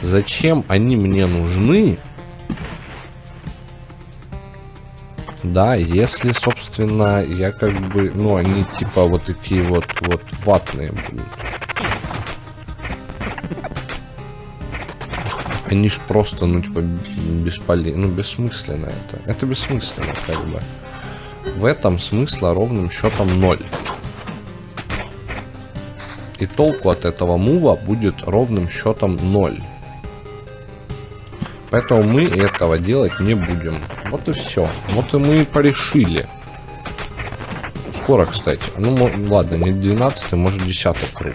Зачем они мне нужны? Да, если, собственно, я как бы... Ну, они типа вот такие вот ватные будут. Они ж просто, ну, типа, бесполезны. Ну, бессмысленно это. Это бессмысленно, как бы. В этом смысла ровным счетом 0. И толку от этого мува будет ровным счетом 0. Поэтому мы этого делать не будем. Вот и все. Вот и мы порешили. Скоро, кстати. Ну, ладно, не 12-й, может 10-й круг.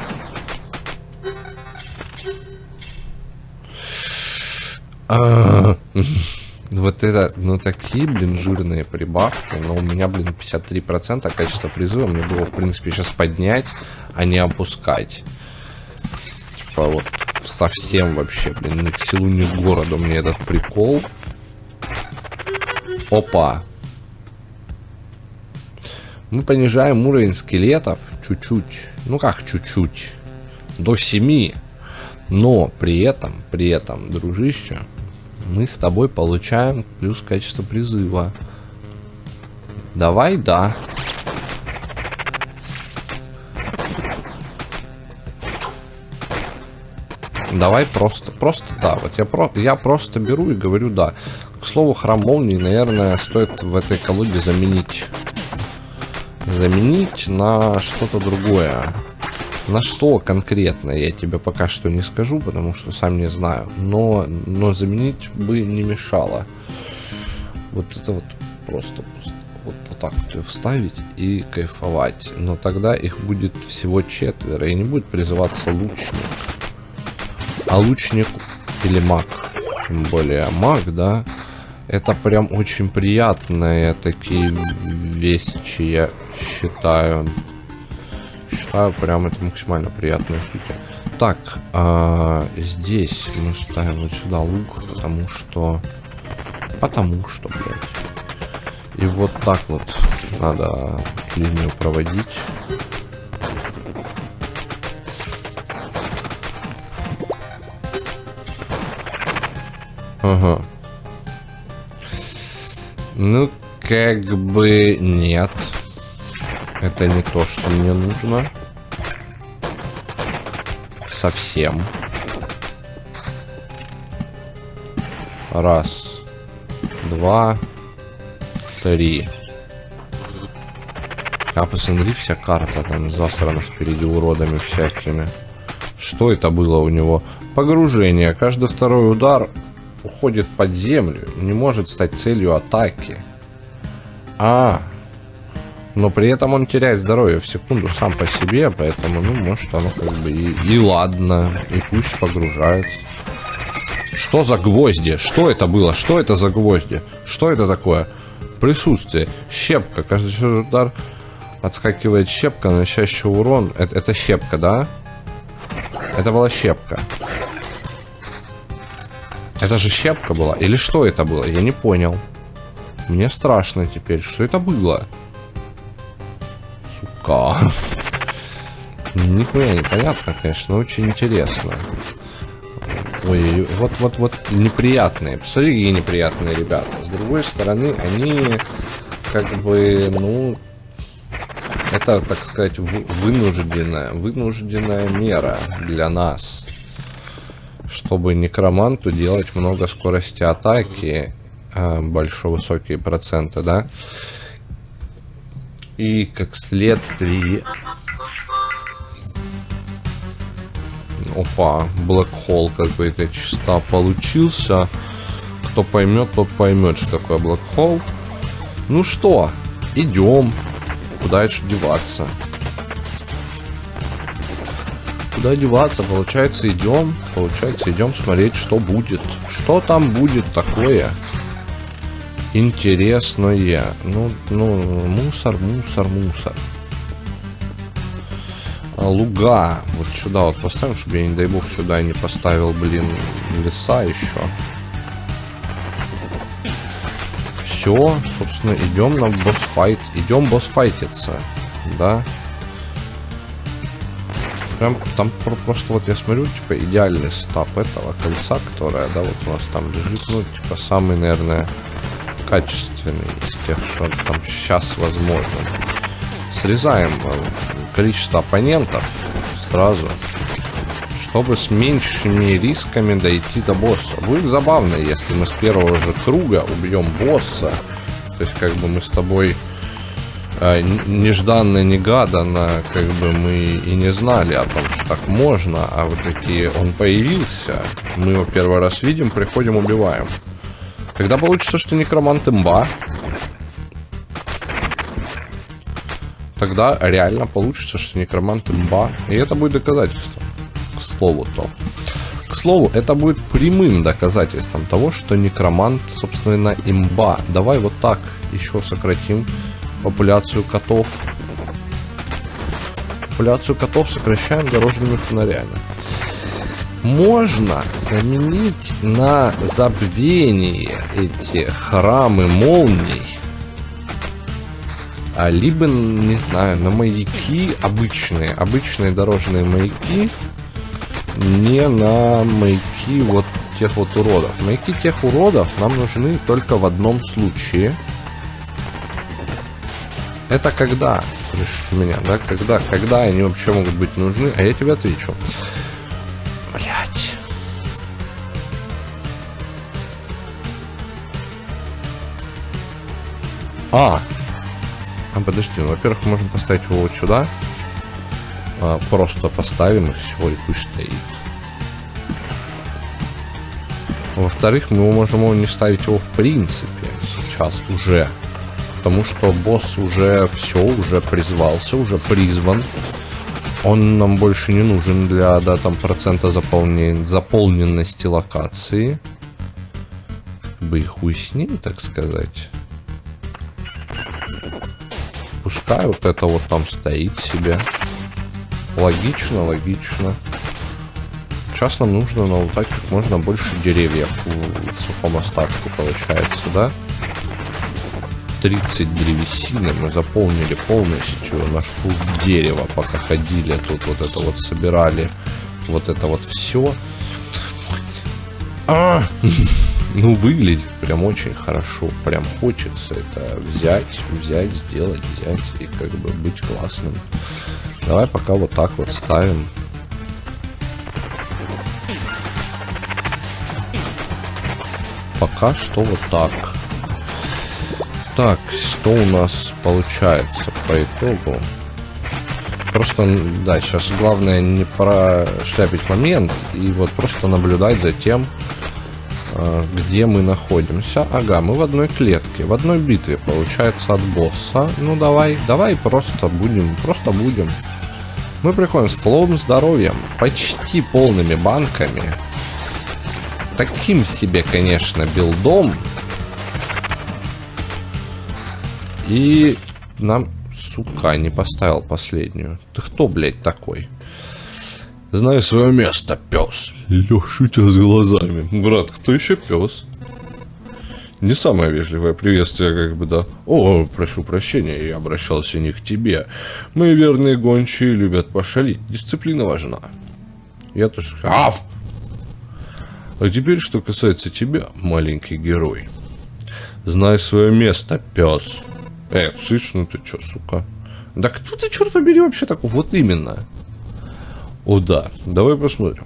Вот это, ну такие, блин, жирные прибавки. Но у меня, блин, 53% качества призыва. Мне было, в принципе, сейчас поднять, а не опускать. Типа вот совсем вообще, блин, ни к селу, ни к городу мне этот прикол. Опа. Мы понижаем уровень скелетов чуть-чуть. Ну как чуть-чуть? До 7. Но при этом, дружище, мы с тобой получаем плюс качество призыва. Давай, да. Давай просто да. Вот я просто беру и говорю да. К слову, храм молнии, наверное, стоит в этой колоде заменить. Заменить на что-то другое. На что конкретно, я тебе пока что не скажу, потому что сам не знаю. Но заменить бы не мешало. Вот это вот просто вот так вот вставить и кайфовать. Но тогда их будет всего 4, и не будет призываться лучник. А лучник или маг, тем более маг, да, это прям очень приятные такие вещи, я считаю. Считаю, прям это максимально приятные штуки. Так, здесь мы ставим вот сюда лук, потому что, блядь. И вот так вот надо линию проводить. Ага. Ну, как бы нет. Это не то, что мне нужно. Совсем. Раз. 2. 3. А посмотри, вся карта там засрана впереди уродами всякими. Что это было у него? Погружение. Каждый второй удар уходит под землю. Не может стать целью атаки. Но при этом он теряет здоровье в секунду сам по себе, поэтому, ну, может, оно как бы и ладно, и пусть погружается. Что за гвозди? Что это было? Что это за гвозди? Что это такое? Присутствие. Щепка. Каждый удар отскакивает щепка, наносящая урон. Это щепка, да? Это была щепка. Это же щепка была? Или что это было? Я не понял. Мне страшно теперь. Что это было? Сука. Нихуя непонятно, конечно, но очень интересно. Ой, вот неприятные. Посмотри, какие неприятные ребята. С другой стороны, они как бы, ну, это, так сказать, вынужденная мера для нас. Чтобы некроманту делать много скорости атаки, высокие проценты, да? И как следствие... Опа, Black Hole какой-то чисто получился. Кто поймет, тот поймет, что такое Black Hole. Ну что, идем. Куда еще деваться? Куда деваться? Получается, идем. Получается, идем смотреть, что будет. Что там будет такое интересное. Ну, мусор. Луга. Вот сюда вот поставим, чтобы я, не дай бог, сюда не поставил, блин, леса еще. Все, собственно, идем на босс-файт. Идем босс-файтиться. Да. Прям там просто вот я смотрю, типа, идеальный сетап этого кольца, которое, да, вот у нас там лежит, ну, типа, самый, наверное, качественный из тех, что там сейчас возможно. Срезаем количество оппонентов сразу, чтобы с меньшими рисками дойти до босса. Будет забавно, если мы с первого же круга убьем босса. То есть, как бы мы с тобой нежданно-негаданно, как бы мы и не знали о том, что так можно, а вот такие он появился, мы его первый раз видим, приходим, убиваем. Когда получится, что некромант имба, тогда реально получится, что некромант имба, и это будет доказательством. К слову, это будет прямым доказательством того, что некромант, собственно, имба. Давай вот так еще сократим популяцию котов. Популяцию котов сокращаем дорожными фонарями. Можно заменить на забвение эти храмы молний, либо, не знаю, на маяки обычные дорожные маяки, не на маяки вот тех вот уродов. Маяки тех уродов нам нужны только в одном случае. Это когда? Слышишь меня, да? Когда они вообще могут быть нужны? А я тебе отвечу. Блять. Подожди, ну, во-первых, можем поставить его вот сюда. Просто поставим и все, и пусть стоит. Во-вторых, мы можем его не ставить его в принципе сейчас уже. Потому что босс уже все, уже призвался, уже призван. Он нам больше не нужен для, да, там, процента заполненности локации. Как бы и хуй с ним, так сказать. Пускай вот это вот там стоит себе. Логично, логично. Сейчас нам нужно налутать как можно больше деревьев в сухом остатке, получается, да? 30 древесины мы заполнили полностью наш пул дерева, пока ходили тут, вот это вот собирали, вот это вот все. Ну, выглядит прям очень хорошо, прям хочется это взять, сделать, и как бы быть классным. Давай пока вот так вот ставим. Пока что вот так. Так, что у нас получается по итогу? Просто, да, сейчас главное не прошляпить момент и вот просто наблюдать за тем, где мы находимся. Ага, мы в одной клетке, в одной битве, получается, от босса. Ну, давай просто будем. Мы приходим с флоум здоровьем, почти полными банками. Таким себе, конечно, билдом. И нам, сука, не поставил последнюю. Ты кто, блядь, такой? Знаю свое место, пес. Леша, у тебя с глазами. Брат, кто еще пес? Не самое вежливое приветствие, как бы, да. О, прошу прощения, я обращался не к тебе. Мои верные гончие любят пошалить. Дисциплина важна. Я тоже... Аф! А теперь, что касается тебя, маленький герой. Знай свое место, пес. Слышь, ну ты чё, сука? Да кто ты, черт побери, вообще такой? Вот именно. О да, давай посмотрим.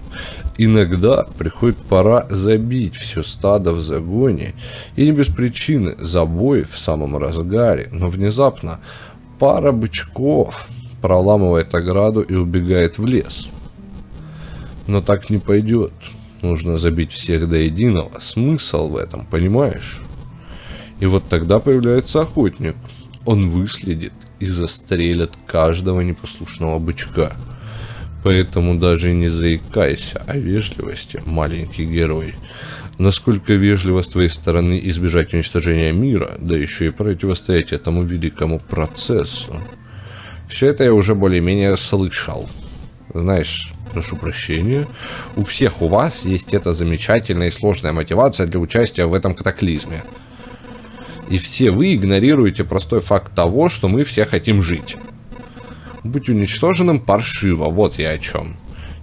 Иногда приходит пора забить все стадо в загоне. И не без причины забой в самом разгаре. Но внезапно пара бычков проламывает ограду и убегает в лес. Но так не пойдет. Нужно забить всех до единого. Смысл в этом, понимаешь? И вот тогда появляется охотник. Он выследит и застрелит каждого непослушного бычка. Поэтому даже не заикайся о вежливости, маленький герой. Насколько вежливо с твоей стороны избежать уничтожения мира, да еще и противостоять этому великому процессу. Все это я уже более-менее слышал. Знаешь, прошу прощения, у всех у вас есть эта замечательная и сложная мотивация для участия в этом катаклизме. И все вы игнорируете простой факт того, что мы все хотим жить. Быть уничтоженным паршиво, вот я о чем.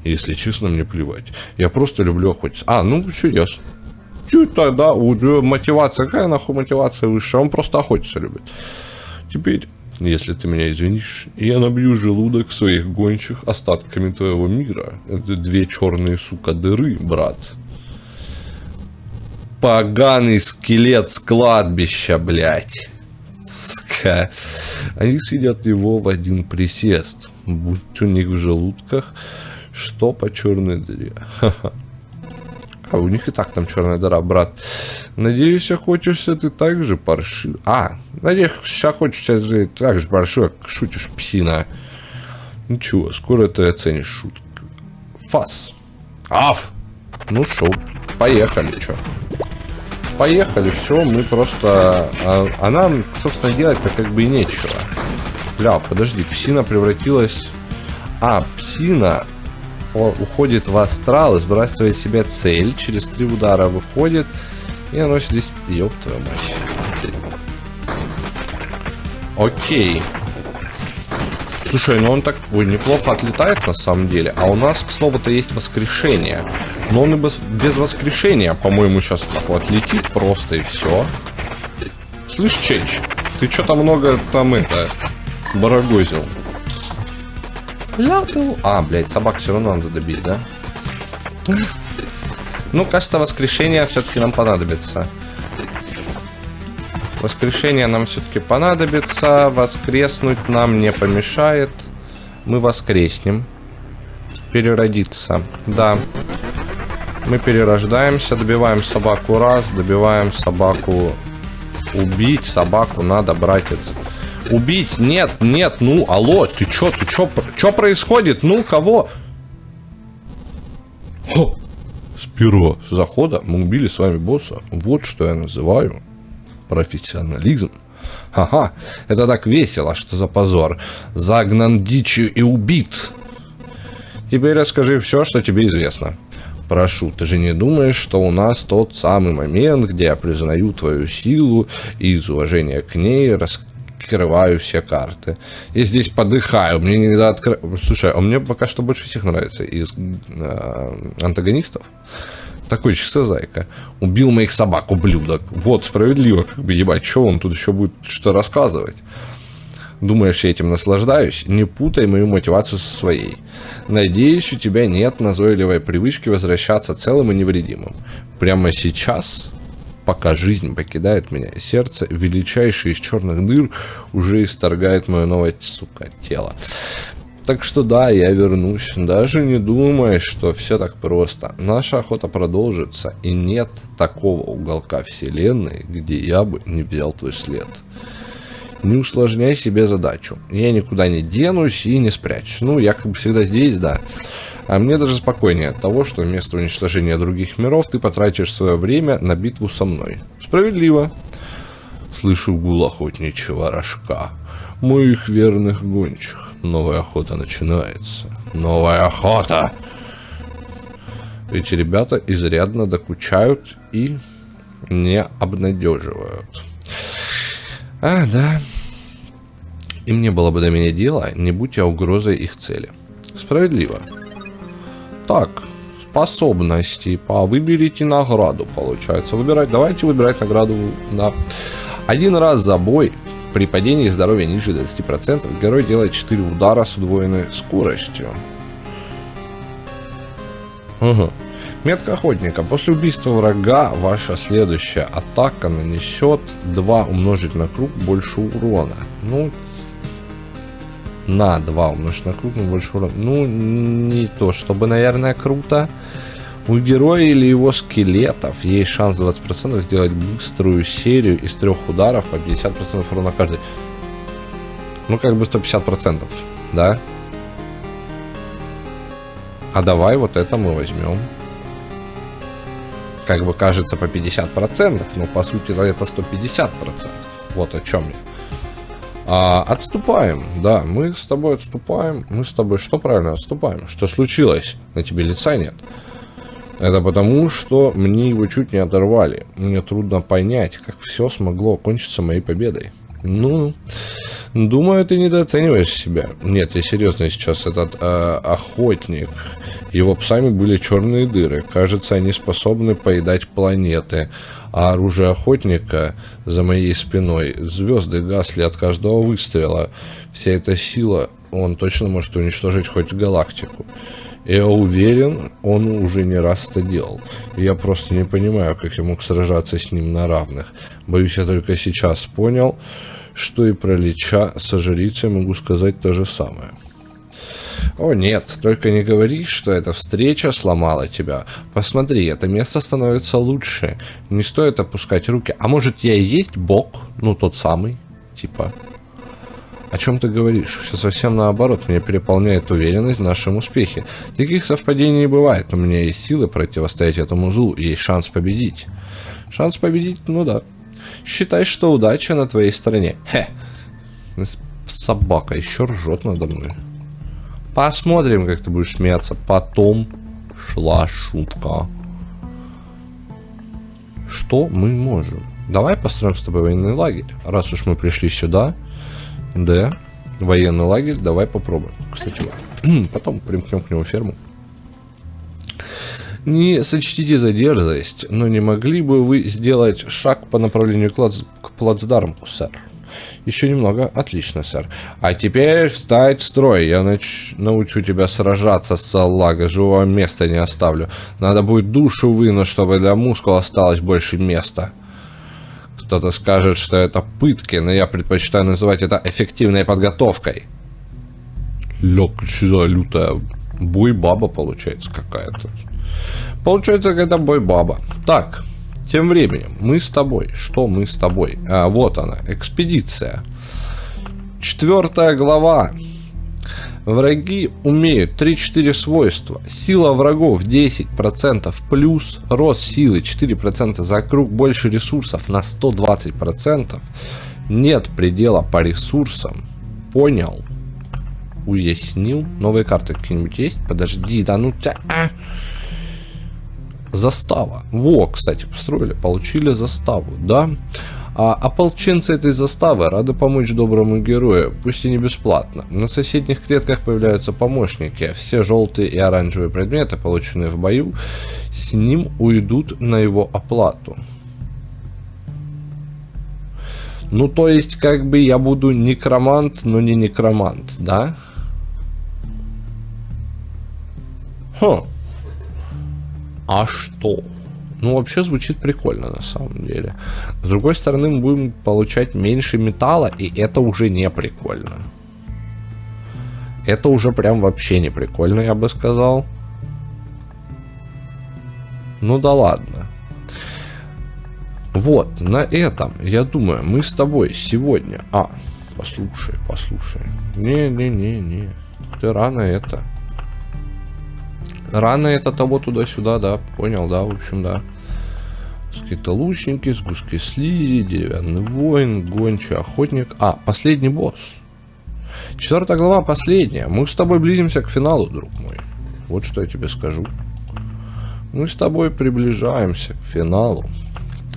Если честно, мне плевать. Я просто люблю охотиться. Ну что, ясно. Чуть тогда, мотивация, какая нахуй мотивация высшая? Он просто охотиться любит. Теперь, если ты меня извинишь, я набью желудок своих гончих остатками твоего мира. Это 2 черные, сука, дыры, брат. Поганый скелет с кладбища, блядь. Сука. Они съедят его в один присест. Будь у них в желудках, что по черной дыре. Ха-ха. А у них и так там черная дыра, брат. Надеюсь, охотишься ты так же паршиво. Надеюсь, охотишься ты так же паршиво, как шутишь, псина. Ничего, скоро ты оценишь шутку. Фас. Аф! Ну шо, поехали, чё. Поехали, все, мы просто... А нам, собственно, делать-то как бы и нечего. Бля, подожди, псина превратилась... Псина уходит в астрал и сбрасывает себе цель. Через 3 удара выходит. И оно здесь... Ёб твою мать. Окей. Слушай, ну он так... неплохо отлетает на самом деле. А у нас, к слову-то, есть воскрешение. Но он и без воскрешения, по-моему, сейчас нахуй отлетит просто и все. Слышь, Чеч, ты что-то много там барагозил. Блядь, собак все равно надо добить, да? Ну, кажется, воскрешение все-таки нам понадобится. Воскрешение нам все-таки понадобится. Воскреснуть нам не помешает. Мы воскреснем. Переродиться. Да. Мы перерождаемся, добиваем собаку раз, добиваем собаку. Убить собаку надо, братец. Убить? Нет, нет, ну, алло, ты чё, чё происходит? Ну, кого? Хо! С первого захода мы убили с вами босса. Вот что я называю профессионализм. Ага, это так весело, что за позор. Загнан дичью и убит. Теперь расскажи все, что тебе известно. Прошу, ты же не думаешь, что у нас тот самый момент, где я признаю твою силу и из уважения к ней раскрываю все карты. Я здесь подыхаю, мне нельзя открыть... Слушай, а мне пока что больше всех нравится из антагонистов. Такой чисто зайка. Убил моих собак, ублюдок. Вот, справедливо, как бы, ебать, что он тут еще будет что рассказывать? Думаешь, я этим наслаждаюсь? Не путай мою мотивацию со своей. Надеюсь, у тебя нет назойливой привычки возвращаться целым и невредимым. Прямо сейчас, пока жизнь покидает меня, сердце, величайшее из черных дыр, уже исторгает мое новое, сука, тело. Так что да, я вернусь. Даже не думай, что все так просто. Наша охота продолжится, и нет такого уголка вселенной, где я бы не взял твой след. Не усложняй себе задачу. Я никуда не денусь и не спрячусь. Ну, я как бы всегда здесь, да. А мне даже спокойнее от того, что вместо уничтожения других миров ты потратишь свое время на битву со мной. Справедливо. Слышу гул охотничьего рожка. Моих верных гончих. Новая охота начинается. Новая охота! Эти ребята изрядно докучают и не обнадеживают. А, да. Им не было бы до меня дела, не будь я угрозой их цели. Справедливо. Так, способности. Выберите награду, получается. Выбирать. Давайте выбирать награду. Да. Один раз за бой. При падении здоровья ниже 20% герой делает 4 удара с удвоенной скоростью. Угу. Метка охотника. После убийства врага ваша следующая атака нанесет 2 умножить на круг больше урона. Ну, на 2 умножить на круг больше урона. Ну, не то чтобы, наверное, круто. У героя или его скелетов есть шанс 20% сделать быструю серию из 3 ударов по 50% урона каждый. Ну, как бы 150%, да? А давай вот это мы возьмем. Как бы кажется по 50%, но по сути это 150%. Вот о чем я. Отступаем, да, мы с тобой отступаем. Мы с тобой что правильно отступаем? Что случилось? На тебе лица нет. Это потому, что мне его чуть не оторвали. Мне трудно понять, как все смогло кончиться моей победой. Ну, думаю, ты недооцениваешь себя. Нет, я серьезно сейчас. Этот охотник, его псами были черные дыры. Кажется, они способны поедать планеты. А оружие охотника за моей спиной. Звезды гасли от каждого выстрела. Вся эта сила, он точно может уничтожить хоть галактику. Я уверен, он уже не раз это делал. Я просто не понимаю, как я мог сражаться с ним на равных. Боюсь, я только сейчас понял, что и про Лича со жрицей могу сказать то же самое. О нет, только не говори, что эта встреча сломала тебя. Посмотри, это место становится лучше. Не стоит опускать руки. А может, я и есть Бог? Ну, тот самый, типа... О чем ты говоришь? Все совсем наоборот. Меня переполняет уверенность в нашем успехе. Таких совпадений не бывает. У меня есть силы противостоять этому злу. И есть шанс победить. Шанс победить? Ну да. Считай, что удача на твоей стороне. Хе. Собака еще ржет надо мной. Посмотрим, как ты будешь смеяться. Потом шла шутка. Что мы можем? Давай построим с тобой военный лагерь. Раз уж мы пришли сюда... Да, военный лагерь, давай попробуем. Кстати, потом примкнем к нему ферму. Не сочтите за дерзость, но не могли бы вы сделать шаг по направлению к плацдарму, сэр? Еще немного. Отлично, сэр. А теперь встать в строй. Я научу тебя сражаться, салага. Живого места не оставлю. Надо будет душу вынуть, чтобы для мускула осталось больше места. Кто-то скажет, что это пытки, но я предпочитаю называть это эффективной подготовкой. Что за лютая бойбаба получается какая-то. Получается какая-то бойбаба. Так, тем временем мы с тобой. Что мы с тобой? Вот она, экспедиция. 4 глава. Враги умеют 3-4 свойства. Сила врагов 10% плюс. Рост силы 4% за круг. Больше ресурсов на 120%. Нет предела по ресурсам. Понял. Уяснил. Новые карты какие-нибудь есть? Подожди, да ну тебя... Застава. Во, кстати, построили. Получили заставу, да? А ополченцы этой заставы рады помочь доброму герою, пусть и не бесплатно. На соседних клетках появляются помощники. Все желтые и оранжевые предметы, полученные в бою, с ним уйдут на его оплату. Ну, то есть, как бы я буду некромант, но не некромант, да? А что? Ну, вообще звучит прикольно, на самом деле. С другой стороны, мы будем получать меньше металла, и это уже не прикольно. Это уже прям вообще не прикольно, я бы сказал. Ну да ладно. Вот, на этом, я думаю, мы с тобой сегодня... послушай. Не. Ты рано это... Рано это того туда-сюда, да, понял, да, в общем, да. Какие-то лучники, сгустки слизи, деревянный воин, гончий охотник. Последний босс. 4 глава последняя. Мы с тобой близимся к финалу, друг мой. Вот что я тебе скажу. Мы с тобой приближаемся к финалу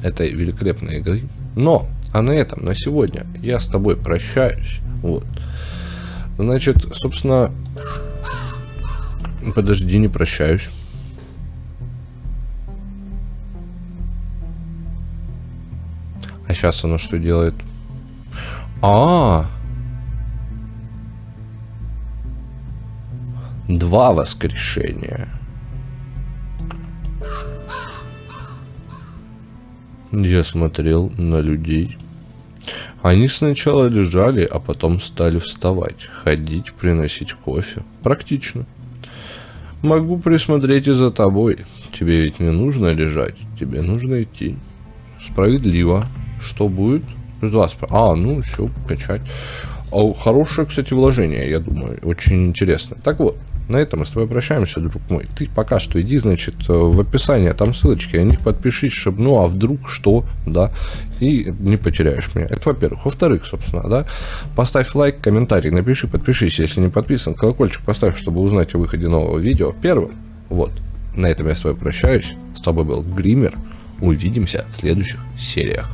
этой великолепной игры. Но, на этом, на сегодня я с тобой прощаюсь. Вот. Значит, собственно... Подожди, не прощаюсь. А сейчас оно что делает? 2 воскрешения. Я смотрел на людей. Они сначала лежали, а потом стали вставать, ходить, приносить кофе. Практично. Могу присмотреть и за тобой. Тебе ведь не нужно лежать, тебе нужно идти. Справедливо. Что будет? Ну, все, качать. Хорошее, кстати, вложение, я думаю. Очень интересно. Так вот, на этом мы с тобой прощаемся, друг мой. Ты пока что иди, значит, в описании, там ссылочки, на них подпишись, чтобы, вдруг что, да, и не потеряешь меня. Это во-первых. Во-вторых, собственно, да, поставь лайк, комментарий, напиши, подпишись, если не подписан, колокольчик поставь, чтобы узнать о выходе нового видео первым. Вот, на этом я с тобой прощаюсь. С тобой был Гример. Увидимся в следующих сериях.